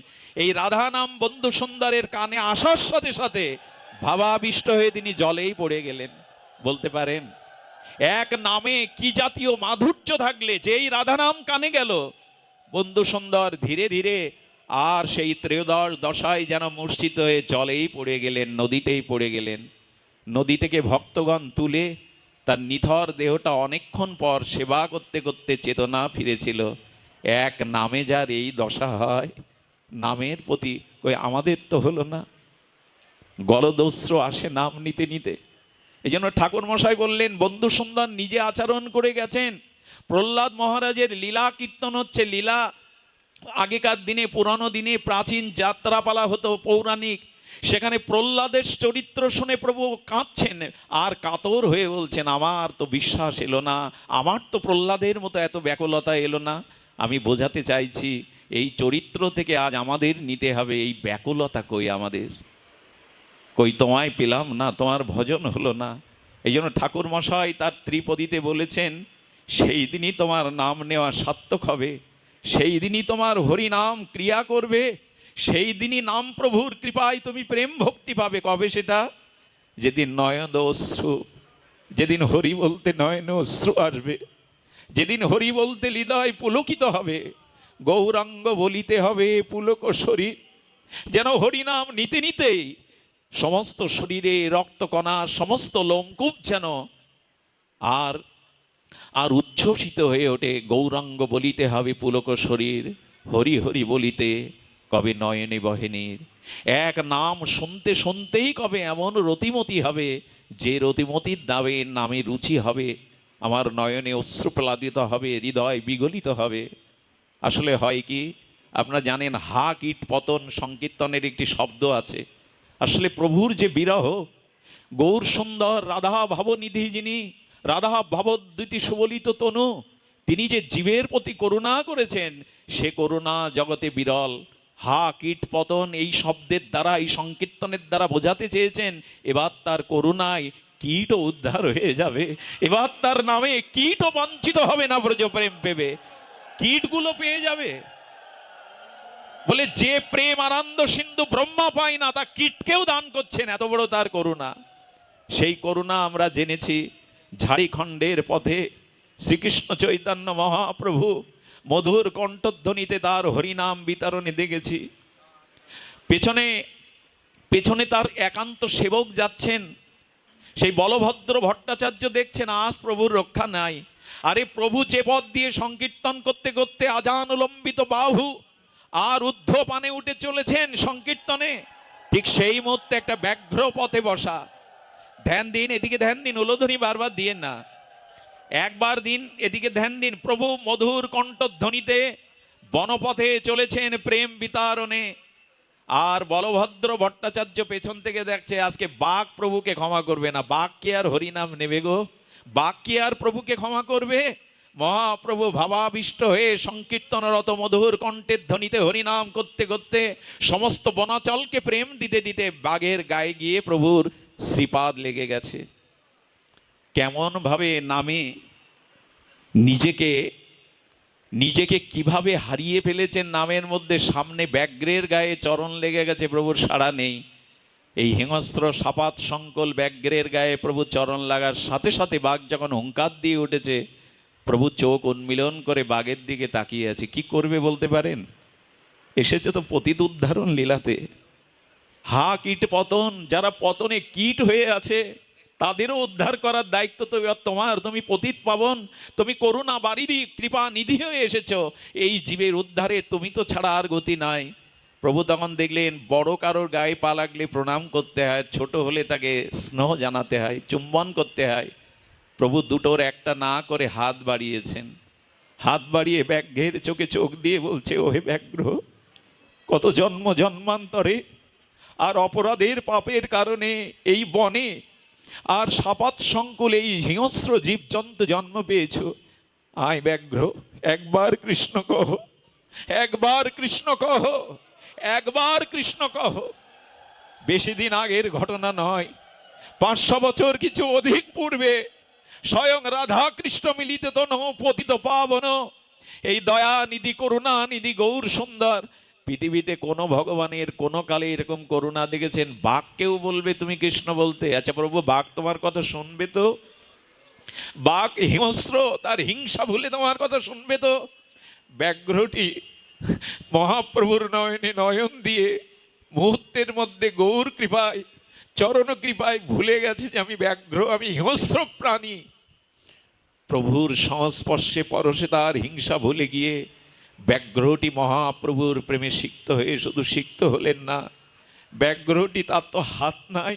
এই রাধা নাম বন্ধু সুন্দরের কানে আসার সাথে সাথে ভাবাবিষ্ট হয়ে তিনি জলেই পড়ে গেলেন। বলতে পারেন এক নামে কি জাতীয় মাধুর্য থাকলে যেই রাধা নাম কানে গেল, বন্ধু সুন্দর ধীরে ধীরে আর সেই ত্রয়োদশ দশায় যেন মূর্ছিত হয়ে জলেই পড়ে গেলেন, নদীতেই পড়ে গেলেন। নদী থেকে ভক্তগণ তুলে তার নিথর দেহটা অনেকক্ষণ পর সেবা করতে করতে চেতনা ফিরেছিল। এক নামে যার এই দশা হয়, নামের প্রতি কই আমাদের তো হলো না? গলদস্র আসে নাম নিতে নিতে। এই জন্য ঠাকুর মশাই বললেন, বন্ধু সুন্দর নিজে আচরণ করে গেছেন। প্রহ্লাদ মহারাজের লীলা কীর্তন হচ্ছে, লীলা আগেকার দিনে, পুরানো দিনে প্রাচীন যাত্রাপালা হতো পৌরাণিক, সেখানে প্রহ্লাদের চরিত্র শুনে প্রভু কাঁদছেন আর কাতর হয়ে বলছেন, আমার তো বিশ্বাস এলো না, আমার তো প্রহ্লাদের মতো এত ব্যাকুলতা এলো না। আমি বোঝাতে চাইছি, এই চরিত্র থেকে আজ আমাদের নিতে হবে এই ব্যাকুলতা। কই আমাদের, কই তোমায় পেলাম না, তোমার ভজন হলো না। এই জন্য ঠাকুর মশাই তার ত্রিপদীতে বলেছেন, সেই দিনই তোমার নাম নেওয়া সার্থক হবে, সেই দিনই তোমার হরি নাম ক্রিয়া করবে, সেই দিনই নাম প্রভুর কৃপায় তুমি প্রেম ভক্তি পাবে। কবে সেটা? যেদিন নয়ন অশ্রু, যেদিন হরি বলতে নয়ন অশ্রু আসবে, যেদিন হরি বলতে হৃদয় পুলকিত হবে, গৌরাঙ্গ বলিতে হবে পুলক শরীর। যেন হরিনাম নিতে নিতেই সমস্ত শরীরে রক্তকণা, সমস্ত লোমকূপ যেন আর আর উচ্ছ্বসিত হয়ে ওঠে। গৌরাঙ্গ বলিতে হবে পুলক শরীর, হরি হরি বলিতে কবে নয়নে বহেনীর। এক নাম শুনতে শুনতেই কবে এমন রতিমতি হবে, যে রতিমতির দাবে নামে রুচি হবে। আমার নয়নে অশ্রুপ্লাবিত হবে, হৃদয় বিগলিত হবে। আসলে হয় কি, আপনারা জানেন হা কীট পতন সংকীর্তনের একটি শব্দ আছে। আসলে প্রভুর যে বিরহ, গৌর সুন্দর রাধা ভাবনিধি যিনি, রাধা ভাবদ্যুতি সুবলিত তনু, তিনি যে জীবের প্রতি করুণা করেছেন, সে করুণা জগতে বিরল। হা কীট পতন এই শব্দের দ্বারা, এই সংকীর্তনের দ্বারা বোঝাতে চেয়েছেন এবার তার করুণায় কীটও উদ্ধার হয়ে যাবে, এবার তার নামে কীটও বঞ্চিত হবে না ব্রজপ্রেম পেবে, কীটগুলো পেয়ে যাবে। বলে যে প্রেম আনন্দ সিন্ধু ব্রহ্মা পায় না, তা কীটকেও দান করছেন, এত বড় তার করুণা। সেই করুণা আমরা জেনেছি ঝাড়খণ্ডের পথে শ্রীকৃষ্ণ চৈতন্য মহাপ্রভু মধুর কণ্ঠধ্বনিতে তার হরিনাম বিতরণে দেখেছি। পেছনে পেছনে তার একান্ত সেবক যাচ্ছেন, সেই বলভদ্র ভট্টাচার্য দেখছেন আজ প্রভুর রক্ষা নাই। আরে প্রভু যে পথ দিয়ে সংকীর্তন করতে করতে আজানুলম্বিত বাহু আর ঊর্ধ্ব পানে উঠে চলেছেন সংকীর্তনে, ঠিক সেই মুহূর্তে একটা ব্যাঘ্র পথে বসা। ধ্যান দিন, এদিকে ধ্যান দিন, উলোধ্বনি বারবার দিয়েন না, একবার দিন এদিকে ধ্যান দিন। প্রভু মধুর কণ্ঠধ্বনিতে বনপথে চলেছেন প্রেম বিতারণে, আর বলভদ্র ভট্টাচার্য পেছন থেকে দেখছে আজকে বাঘ প্রভুকে ক্ষমা করবে না। বাঘ কে আর হরিনাম নেবে গো? বাঘ কে আর প্রভুকে ক্ষমা করবে? মহাপ্রভু ভাবাবিষ্ট হয়ে সংকীর্তনরত মধুর কণ্ঠের ধ্বনিতে হরিনাম করতে করতে সমস্ত বনাচলকে প্রেম দিতে দিতে বাঘের গায়ে গিয়ে প্রভুর শ্রীপাদ লেগে গেছে। কেমন ভাবে নামে নিজেকে নিজেকে কিভাবে হারিয়ে ফেলেছেন নামের মধ্যে। সামনে ব্যাঘ্রের গায়ে চরণ লেগে গেছে, প্রভুর সাড়া নেই। এই হিংস্র সাপাত সংকল ব্যাঘ্রের গায়ে প্রভু চরণ লাগার সাথে সাথে বাঘ যখন হুঙ্কার দিয়ে উঠেছে, প্রভু চোখ উন্মিলন করে বাঘের দিকে তাকিয়ে আছে। কি করবে বলতে পারেন? এসেছে তো পতিত উদ্ধারণ লীলাতে। হা কীট পতন, যারা পতনে কীট হয়ে আছে তাদেরও উদ্ধার করার দায়িত্ব তো তোমার। তুমি পতিত পাবন, তুমি করুণা বারিধি কৃপা নিধি হয়ে এসেছো, এই জীবের উদ্ধারে তুমি তো ছাড়া আর গতি নাই। প্রভু তখন দেখলেন বড় কারোর গায়ে পা লাগলে প্রণাম করতে হয়, ছোট হলে তাকে স্নেহ জানাতে হয়, চুম্বন করতে হয়। প্রভু দুটোর একটা না করে হাত বাড়িয়েছেন। হাত বাড়িয়ে ব্যাঘ্রের চোখে চোখ দিয়ে বলছে, ওহে ব্যাঘ্র, কত জন্ম জন্মান্তরে আর অপরাধের পাপের কারণে এই বনে আর সাপাত সংকুলে এই হিংস্র জীবজন্তু জন্ম পেয়েছ। আয় ব্যাঘ্র, একবার কৃষ্ণ কহ, একবার কৃষ্ণ কহ, একবার কৃষ্ণ কহ। বেশি দিন আগের ঘটনা নয়, 500 বছর কিছু অধিক পূর্বে স্বয়ং রাধা কৃষ্ণ মিলিত তন পতিত পাবন এই দয়া নিধি করুণা নিধি গৌর সুন্দর পৃথিবীতে কোনো ভগবানের কোনো কালে এরকম করুণা দেখেছেন? বাঘ কেউ বলবে তুমি কৃষ্ণ বলতে? আচ্ছা প্রভু, বাঘ তোমার কথা শুনবে তো? বাঘ হিংস্র, তার হিংসা ভুলে তোমার কথা শুনবে তো? ব্যাঘ্রটি মহাপ্রভুর নয়নে নয়ন দিয়ে মুহূর্তের মধ্যে গৌর কৃপায় চরণ কৃপায় ভুলে গেছে যে আমি ব্যাঘ্র, আমি হিংস্র প্রাণী। প্রভুর সংস্পর্শে পরশে তার হিংসা ভুলে গিয়ে ব্যাঘ্রটি মহাপ্রভুর প্রেমে সিক্ত হয়ে শুধু সিক্ত হলেন না, ব্যাঘ্রটি তার তো হাত নাই।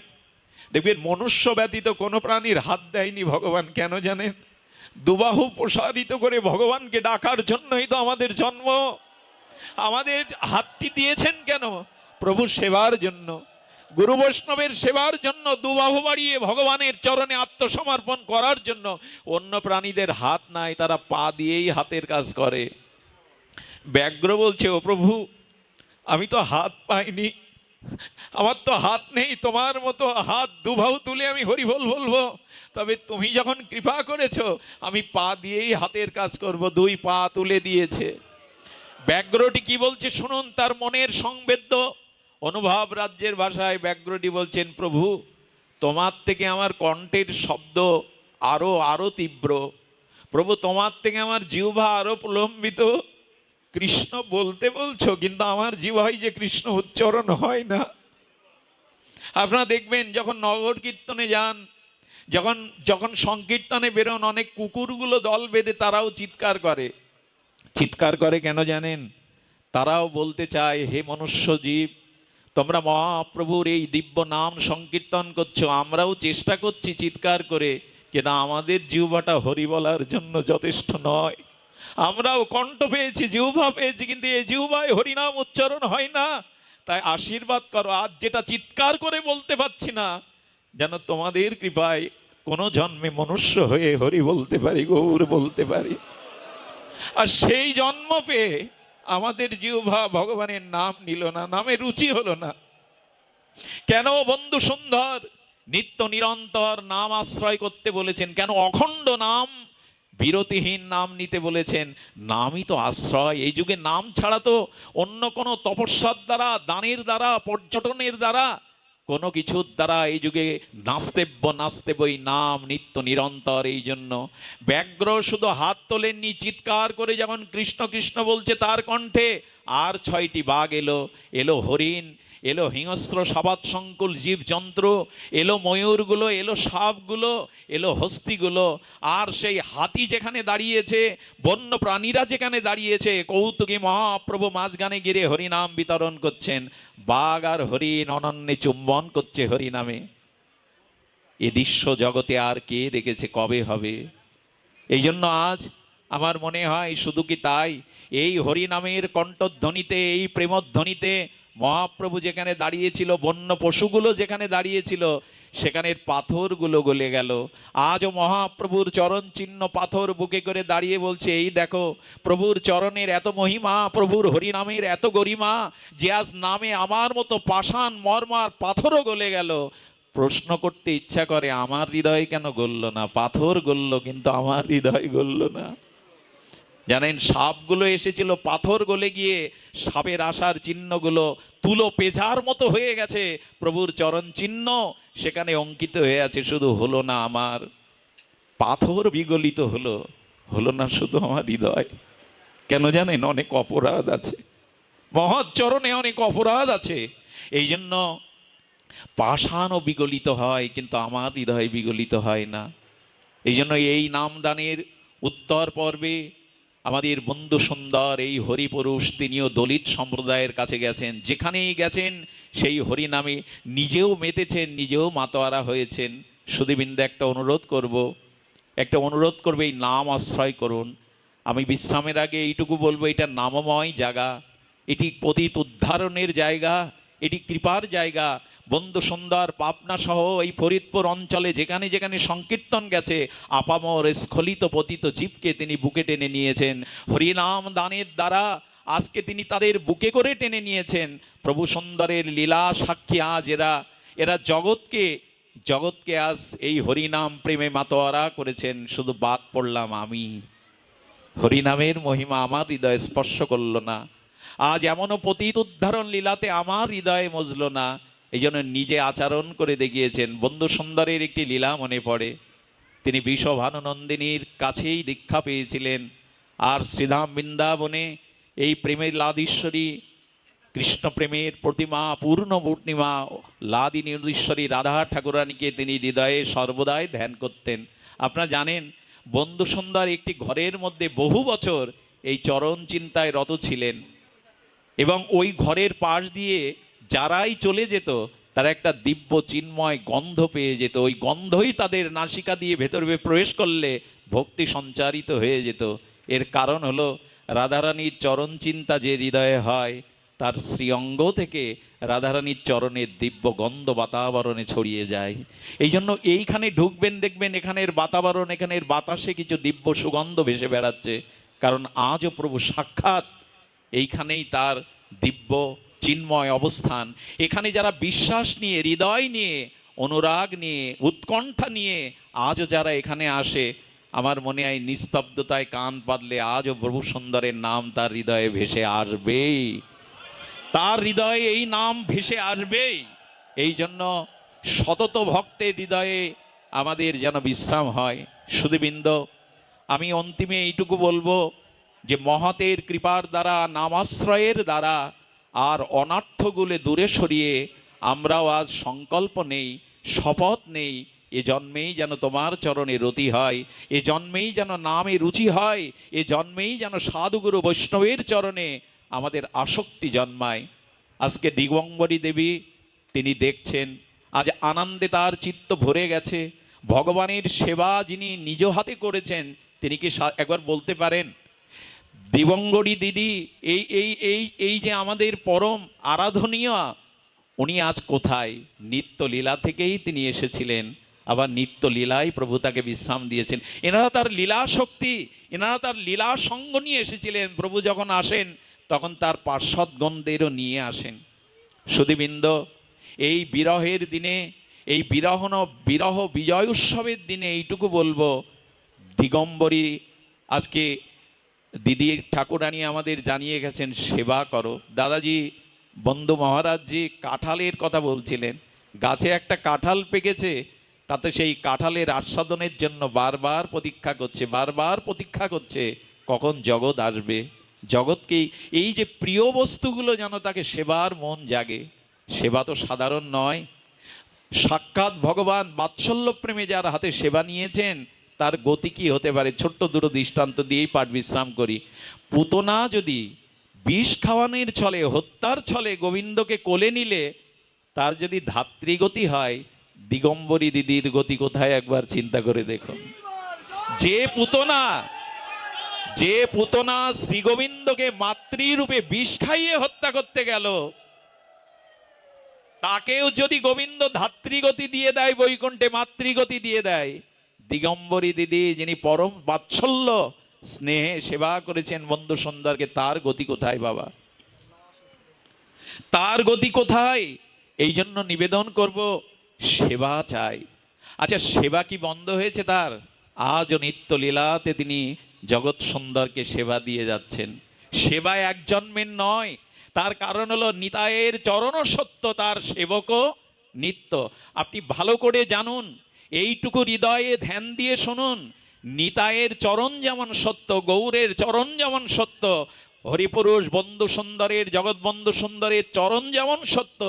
দেখবেন মনুষ্য ব্যতীত কোনো প্রাণীর হাত দেয়নি ভগবান, কেন জানেন? দুবাহু প্রসারিত করে ভগবানকে ডাকার জন্যই তো আমাদের জন্ম। আমাদের হাতটি দিয়েছেন কেন? প্রভু সেবার জন্য, গুরু বৈষ্ণবের সেবার জন্য, দুবাহু বাড়িয়ে ভগবানের চরণে আত্মসমর্পণ করার জন্য। অন্য প্রাণীদের হাত নাই, তারা পা দিয়েই হাতের কাজ করে। ব্যাঘ্র বলছে, ও প্রভু, আমি তো হাত পাইনি, আমার তো হাত নেই, তোমার মতো হাত দুবাহু তুলে আমি হরিবল বলবো। তবে তুমি যখন কৃপা করেছো, আমি পা দিয়েই হাতের কাজ করব। 2 পা তুলে দিয়েছে। ব্যাঘ্রটি কি বলছে শুনুন, তার মনের সংবেদ্য অনুভব রাজ্যের ভাষায় ব্যাঘ্রটি বলছেন, প্রভু তোমার থেকে আমার কণ্ঠের শব্দ আরো আরো তীব্র, প্রভু তোমার থেকে আমার জিহ্বা আরো প্রলম্বিত। কৃষ্ণ বলতে বলছো, কিন্তু আমার জিহ্বায় যে কৃষ্ণ উচ্চারণ হয় না। আপনারা দেখবেন যখন নগর কীর্তনে যান, যখন যখন সংকীর্তনে বেরোন, অনেক কুকুরগুলো দল বেঁধে তারাও চিৎকার করে। চিৎকার করে কেন জানেন? তারাও বলতে চায়, হে মনুষ্য জীব, তোমরা মহাপ্রভুর এই দিব্য নাম সংকীর্তন করছো, আমরাও চেষ্টা করছি চিৎকার করে, কিন্তু আমাদের জিহ্বাটা হরি বলার জন্য যথেষ্ট নয়। আমরাও কণ্ঠ পেয়েছি, জিহ্বা পেয়েছি, কিন্তু এই জিহ্বায় হরিনাম উচ্চারণ হয় না। তাই আশীর্বাদ করো, আজ যেটা চিৎকার করে বলতে পারছি না, যেন তোমাদের কৃপায় কোনো জন্মে মনুষ্য হয়ে হরি বলতে পারি, গৌর বলতে পারি। আর সেই জন্ম পেয়ে আমাদের জিহ্বা ভগবানের নাম নিল না, নামে রুচি হলো না। কেন বন্ধু সুন্দর নিত্য নিরন্তর নাম আশ্রয় করতে বলেছেন? কেন অখণ্ড নাম, বিরতিহীন নাম নিতে বলেছেন? নামই তো আশ্রয়। এই যুগে নাম ছাড়া তো অন্য কোনো তপস্যার দ্বারা, দানের দ্বারা, পর্যটনের দ্বারা, কোনো কিছুর দ্বারা এই যুগে নাস্তেব্যই নাম নিত্য নিরন্তর। এই জন্য ব্যাঘ্র শুধু হাত তোলেননি, চিৎকার করে যেমন কৃষ্ণ কৃষ্ণ বলছে তার কণ্ঠে, আর 6টি বাঘ এলো, এলো হরিণ, এলো হিংস্র সাবাত সংকুল জীবজন্তু, এলো ময়ূরগুলো, এলো সাপগুলো, এলো হস্তিগুলো। আর সেই হাতি যেখানে দাঁড়িয়েছে, বন্য প্রাণীরা যেখানে দাঁড়িয়েছে, কৌতুকী মহাপ্রভু মাঝখানে গিরে হরিনাম বিতরণ করছেন। বাঘ আর হরিণ অনন্যে চুম্বন করছে হরিনামে। এ দৃশ্য জগতে আর কে দেখেছে, কবে হবে? এই জন্য আজ আমার মনে হয় শুধু কি তাই, এই হরিনামের কণ্ঠধ্বনিতে, এই প্রেমধ্বনিতে মহাপ্রভু যেখানে দাঁড়িয়েছিল, বন্য পশুগুলো যেখানে দাঁড়িয়েছিল, সেখানের পাথরগুলো গলে গেল। আজও মহাপ্রভুর চরণ চিহ্ন পাথর বুকে করে দাঁড়িয়ে বলছে, এই দেখো প্রভুর চরণের এত মহিমা, প্রভুর হরিনামের এত গরিমা, যে আজ নামে আমার মতো পাষাণ মর্মার পাথরও গলে গেল। প্রশ্ন করতে ইচ্ছা করে, আমার হৃদয় কেন গলল না? পাথর গলল, কিন্তু আমার হৃদয় গলল না। জানেন, সাপগুলো এসেছিল, পাথর গলে গিয়ে সাপের আসার চিহ্নগুলো তুলো পেঁচার মতো হয়ে গেছে। প্রভুর চরণ চিহ্ন সেখানে অঙ্কিত হয়ে আছে, শুধু হলো না আমার পাথর বিগলিত হলো, হলো না শুধু আমার হৃদয়। কেন জানেন? অনেক অপরাধ আছে, মহৎ চরণে অনেক অপরাধ আছে। এই জন্য পাষাণও বিগলিত হয়, কিন্তু আমার হৃদয় বিগলিত হয় না। এই জন্য এই নামদানের উত্তর পর্বে আমাদের বন্ধু সুন্দর এই হরিপুরুষ, তিনিও দলিত সম্প্রদায়ের কাছে গেছেন। যেখানেই গেছেন সেই হরিনামে নিজেও মেতেছেন, নিজেও মাতোয়ারা হয়েছেন। সুধীবৃন্দ, একটা অনুরোধ করবো, এই নাম আশ্রয় করুন। আমি বিশ্রামের আগে এইটুকু বলবো, এটা নামময় জায়গা, এটি পতিত উদ্ধারণের জায়গা, এটি কৃপার জায়গা। বন্ধু সুন্দর পাবনা সহ এই ফরিদপুর অঞ্চলে যেখানে যেখানে সংকীর্তন গেছে, আপামর স্খলিত পতিত জীবকে তিনি বুকে টেনে নিয়েছেন হরিনাম দানের দ্বারা। আজকে তিনি তাদের বুকে করে টেনে নিয়েছেন। প্রভু সুন্দরের লীলা সাক্ষী আজ এরা জগৎকে আজ এই হরিনাম প্রেমে মাতোয়ারা করেছেন। শুধু বাদ পড়লাম আমি, হরিনামের মহিমা আমার হৃদয়ে স্পর্শ করল না। আজ এমনও পতিত উদ্ধারণ লীলাতে আমার হৃদয়ে মজল না। এই জন্য নিজে আচরণ করে দেখিয়েছেন। বন্ধু সুন্দরের একটি লীলা মনে পড়ে। তিনি বিষভানুনন্দিনীর কাছেই দীক্ষা পেয়েছিলেন, আর শ্রীধাম বৃন্দাবনে এই প্রেমের লাদীশ্বরী, কৃষ্ণ প্রেমের প্রতিমা, পূর্ণ পূর্ণিমা লাদি নিরীশ্বরী রাধা ঠাকুরানীকে তিনি হৃদয়ে সর্বদাই ধ্যান করতেন। আপনারা জানেন, বন্ধু সুন্দর একটি ঘরের মধ্যে বহু বছর এই চরণ চিন্তায় রত ছিলেন, এবং ওই ঘরের পাশ দিয়ে যারাই চলে যেত তারা একটা দিব্য চিন্ময় গন্ধ পেয়ে যেত। ওই গন্ধই তাদের নাসিকা দিয়ে ভেতরে প্রবেশ করলে ভক্তি সঞ্চারিত হয়ে যেত। এর কারণ হলো রাধারানীর চরণ চিন্তা যে হৃদয়ে হয়, তার শ্রীঅঙ্গ থেকে রাধারানীর চরণের দিব্য গন্ধ বাতাবরণে ছড়িয়ে যায়। এই জন্য এইখানে ঢুকবেন, দেখবেন এখানের বাতাবরণ, এখানের বাতাসে কিছু দিব্য সুগন্ধ ভেসে বেড়াচ্ছে। কারণ আজও প্রভু সাক্ষাৎ এইখানেই তার দিব্য চিন্ময় অবস্থান। এখানে যারা বিশ্বাস নিয়ে, হৃদয় নিয়ে, অনুরাগ নিয়ে, উৎকণ্ঠা নিয়ে আজও যারা এখানে আসে, আমার মনে হয় নিস্তব্ধতায় কান পাতলে আজও প্রভু সুন্দরের নাম তার হৃদয়ে ভেসে আসবেই, তার হৃদয়ে এই নাম ভেসে আসবেই। এই জন্য শতত ভক্তের হৃদয়ে আমাদের যেন বিশ্রাম হয়। সুধীবৃন্দ, আমি অন্তিমে এইটুকু বলবো যে মহতের কৃপার দ্বারা, নামাশ্রয়ের দ্বারা আর অনার্থগুলো দূরে সরিয়ে আমরাও আজ সংকল্প নেই, শপথ নেই, এ জন্মেই যেন তোমার চরণে রতি হয়, এ জন্মেই যেন নামে রুচি হয়, এ জন্মেই যেন সাধুগুরু বৈষ্ণবের চরণে আমাদের আসক্তি জন্মায়। আজকে দিগম্বরী দেবী তিনি দেখছেন, আজ আনন্দে তার চিত্ত ভরে গেছে। ভগবানের সেবা যিনি নিজ হাতে করেছেন, তিনি কি একবার বলতে পারেন? দিবঙ্গরী দিদি, এই এই এই এই যে আমাদের পরম আরাধনীয়, উনি আজ কোথায়? নিত্য লীলা থেকেই তিনি এসেছিলেন, আবার নিত্য লীলাই প্রভু তাকে বিশ্রাম দিয়েছেন। এনারা তার লীলা শক্তি, এনারা তার লীলা সঙ্গ নিয়ে এসেছিলেন। প্রভু যখন আসেন তখন তার পার্শ্বদগণদেরও নিয়ে আসেন। সুধীবৃন্দ, এই বিরহের দিনে, এই বিরহ বিজয় উৎসবের দিনে এইটুকু বলবো, দিগম্বরী আজকে দিদি ঠাকুরানী আমাদের জানিয়ে গেছেন সেবা করো। দাদাজি, বন্ধু মহারাজজি কাঁঠালের কথা বলছিলেন, গাছে একটা কাঁঠাল পেকেছে, তাতে সেই কাঁঠালের আস্বাদনের জন্য বারবার প্রতীক্ষা করছে কখন জগৎ আসবে। জগৎকেই এই যে প্রিয় বস্তুগুলো যেন তাকে সেবার মন জাগে। সেবা তো সাধারণ নয়। সাক্ষাৎ ভগবান বাৎসল্য প্রেমে যার হাতে সেবা নিয়েছেন, তার গতি কি হতে পারে? ছোট্ট দুটো দৃষ্টান্ত দিয়েই পাঠ বিশ্রাম করি। পুতনা যদি বিষ খাওয়ানোর ছলে, হত্যার ছলে গোবিন্দকে কোলে নিলে তার যদি ধাত্রীগতি হয়, দিগম্বরী দিদির গতি কোথায় একবার চিন্তা করে দেখুন। যে পুতনা শ্রী গোবিন্দকে মাতৃরূপে বিষ খাইয়ে হত্যা করতে গেল, তাকেও যদি গোবিন্দ ধাত্রীগতি দিয়ে দেয়, বৈকুণ্ঠে মাতৃগতি দিয়ে দেয়, দিগম্বরী দিদি যিনি পরম বাৎসল্য স্নেহে সেবা করেছেন বন্ধু সুন্দরকে, তার গতি কোথায় বাবা? তার গতি কোথায়? এই জন্য নিবেদন করব, সেবা চাই। আচ্ছা, সেবা কি বন্ধ হয়েছে তার? আজও নিত্য লীলাতে তিনি জগৎ সুন্দরকে সেবা দিয়ে যাচ্ছেন। সেবা এক জন্মের নয়, তার কারণ হলো নিতায়ের চরণ সত্য, তার সেবকও নিত্য। আপনি ভালো করে জানুন, এইটুকু হৃদয়ে ধ্যান দিয়ে শুনুন, নিতায়ের চরণ যেমন সত্য, গৌরের চরণ যেমন সত্য, হরিপুরুষ বন্ধু সুন্দরের, জগৎ বন্ধু সুন্দরের চরণ যেমন সত্য,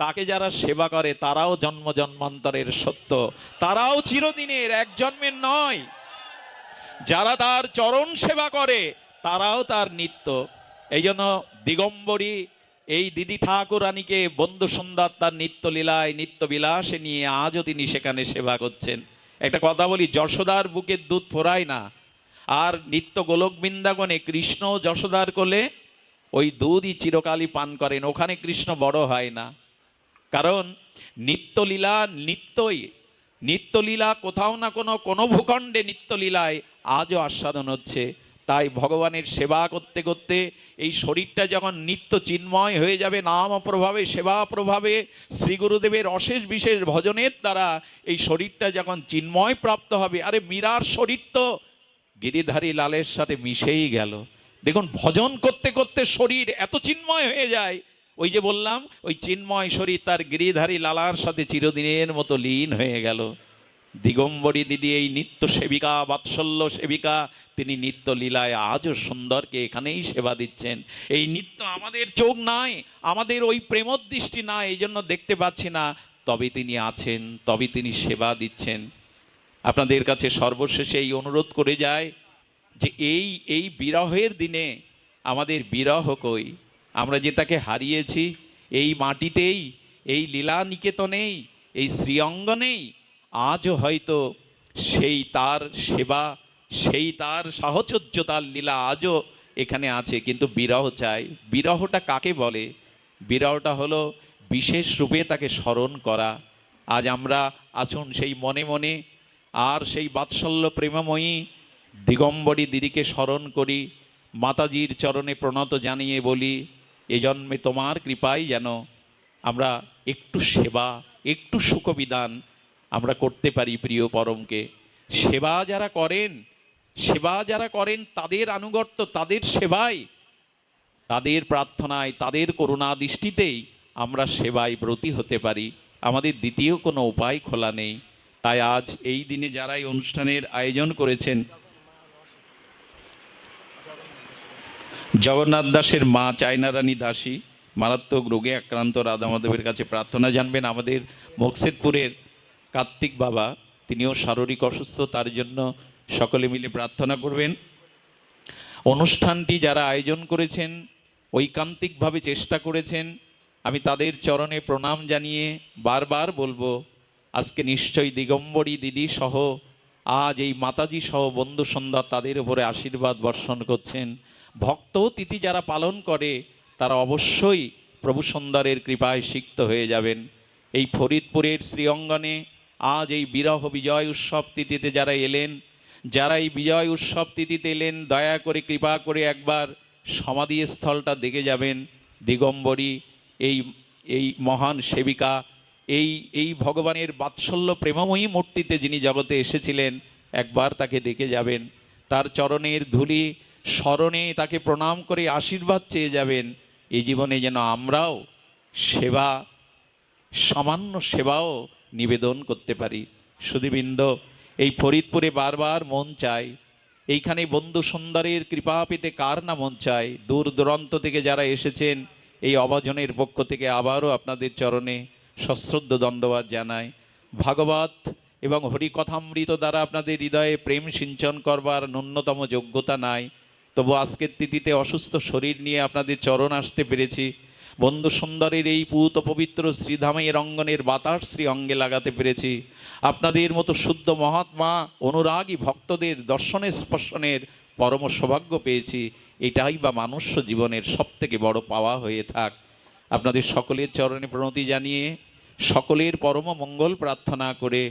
তাকে যারা সেবা করে তারাও জন্ম জন্মান্তরের সত্য, তারাও চিরদিনের, এক জন্মের নয়। যারা তার চরণ সেবা করে তারাও তার নিত্য। এই জন্য দিগম্বরী এই দিদি ঠাকুরানীকে বন্ধু সুন্দর তার নিত্য লীলায় নিত্য বিলাসে নিয়ে আজও তিনি সেখানে সেবা করছেন। একটা কথা বলি, যশোদার বুকের দুধ ফোরায় না, আর নিত্য গোলক বৃন্দাবনে কৃষ্ণ যশোদার কোলে ওই দুধই চিরকালই পান করেন, ওখানে কৃষ্ণ বড় হয় না। কারণ নিত্যলীলা নিত্যলীলা কোথাও না কোনো ভূখণ্ডে নিত্যলীলায় আজও আস্বাদন হচ্ছে। তাই ভগবানের সেবা করতে করতে এই শরীরটা যখন নিত্য চিন্ময় হয়ে যাবে, নাম প্রভাবে, সেবা প্রভাবে, শ্রী গুরুদেবের অশেষ বিশেষ ভজনের দ্বারা এই শরীরটা যখন চিন্ময় প্রাপ্ত হবে, আরে মীরার শরীর তো গিরিধারী লালের সাথে মিশেই গেল। দেখুন, ভজন করতে করতে শরীর এত চিন্ময় হয়ে যায়, ওই যে বললাম, ওই চিন্ময় শরীর তার গিরিধারী লালার সাথে চিরদিনের মতো লীন হয়ে গেল। দিগম্বরী দিদি এই নিত্য সেবিকা, বাৎসল্য সেবিকা, তিনি নিত্য লীলায় আজও সুন্দরকে এখানেই সেবা দিচ্ছেন। এই নিত্য আমাদের চোখ নাই, আমাদের ওই প্রেমদৃষ্টি নাই, এই জন্য দেখতে পাচ্ছি না, তবে তিনি আছেন, তবে তিনি সেবা দিচ্ছেন। আপনাদের কাছে সর্বশেষে এই অনুরোধ করে যায় যে এই বিরহের দিনে আমাদের বিরহ কই? আমরা যে তাকে হারিয়েছি এই মাটিতেই, এই লীলা নিকেতনেই, এই শ্রীঅঙ্গনেই, আজও হয়তো সেই তার সেবা, সেই তার সাহচর্য, তার লীলা আজও এখানে আছে, কিন্তু বিরহ চাই। বিরহটা কাকে বলে? বিরহটা হলো বিশেষ রূপে তাকে স্মরণ করা। আজ আমরা আসুন সেই মনে মনে আর সেই বাৎসল্য প্রেমময়ী দিগম্বরী দিদিকে স্মরণ করি, মাতাজির চরণে প্রণত জানিয়ে বলি, এ জন্মে তোমার কৃপায় যেন আমরা একটু সেবা, একটু সুখবিধান আমরা করতে পারি প্রিয় পরমকে। সেবা যারা করেন তাদের আনুগত্য, তাদের সেবায়, তাদের প্রার্থনায়, তাদের করুণা দৃষ্টিতেই আমরা সেবায় ব্রতী হতে পারি। আমাদের দ্বিতীয় কোনো উপায় খোলা নেই। তাই আজ এই দিনে যারা এই অনুষ্ঠানের আয়োজন করেছেন, জগন্নাথ দাসের মা চায়না রানী দাসী মারাত্মক রোগে আক্রান্ত, রাধা মাধবের কাছে প্রার্থনা জানবেন। আমাদের মকসেদপুরের কার্তিক বাবা তিনিও শারীরিক অসুস্থ, তার জন্য সকলে মিলে প্রার্থনা করবেন। অনুষ্ঠানটি যারা আয়োজন করেছেন, ঐকান্তিকভাবে চেষ্টা করেছেন, আমি তাদের চরণে প্রণাম জানিয়ে বারবার বলবো, আজকে নিশ্চয়ই দিগম্বরী দিদি সহ আজ এই মাতাজি সহ বন্ধু সন্ধ্যা তাদের উপরে আশীর্বাদ বর্ষণ করছেন। ভক্ত তিথি যারা পালন করে তারা অবশ্যই প্রভু সুন্দরের কৃপায় সিক্ত হয়ে যাবেন। এই ফরিদপুরের শ্রীঅঙ্গনে আজ এই বিরহ বিজয় উৎসব তিথিতে যারা এলেন, যারা এই বিজয় উৎসব তিথিতে এলেন, দয়া করে কৃপা করে একবার সমাধিস্থলটা দেখে যাবেন। দিগম্বরী এই এই মহান সেবিকা, এই ভগবানের বাৎসল্য প্রেমময়ী মূর্তিতে যিনি জগতে এসেছিলেন, একবার তাকে দেখে যাবেন। তার চরণের ধূলি স্মরণে তাকে প্রণাম করে আশীর্বাদ চেয়ে যাবেন। এই জীবনে যেন আমরাও সেবা, সামান্য সেবাও নিবেদন করতে পারি। সুধীবৃন্দ, এই ফরিদপুরে বারবার মন চায়, এইখানে বন্ধু সুন্দরের কৃপা পেতে কার না মন চায়। দূর দূরান্ত থেকে যারা এসেছেন, এই অভাজনের পক্ষ থেকে আবারও আপনাদের চরণে সশ্রদ্ধ দণ্ডবাদ জানাই। ভাগবত এবং হরিকথামৃত দ্বারা আপনাদের হৃদয়ে প্রেম সিঞ্চন করবার ন্যূনতম যোগ্যতা নাই, তবু আজকের তিথিতে অসুস্থ শরীর নিয়ে আপনাদের চরণ আসতে পেরেছি। বন্ধু সুন্দরের এই পূত পবিত্র শ্রীধামের অঙ্গনের বাতাস শ্রী অঙ্গে লাগাতে পেরেছি। আপনাদের মতো শুদ্ধ মহাত্মা অনুরাগী ভক্তদের দর্শনের স্পর্শনের পরম সৌভাগ্য পেয়েছি। এটাই বা মানুষ্য জীবনের সবথেকে বড় পাওয়া হয়ে থাক। আপনাদের সকলের চরণে প্রণতি জানিয়ে সকলের পরম মঙ্গল প্রার্থনা করে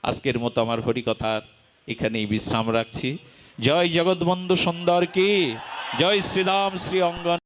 আজকের মতো আমার হরিকথার এখানেই বিশ্রাম রাখছি। জয় জগৎবন্ধু সুন্দর কি, জয় শ্রীরাম শ্রী অঙ্গন।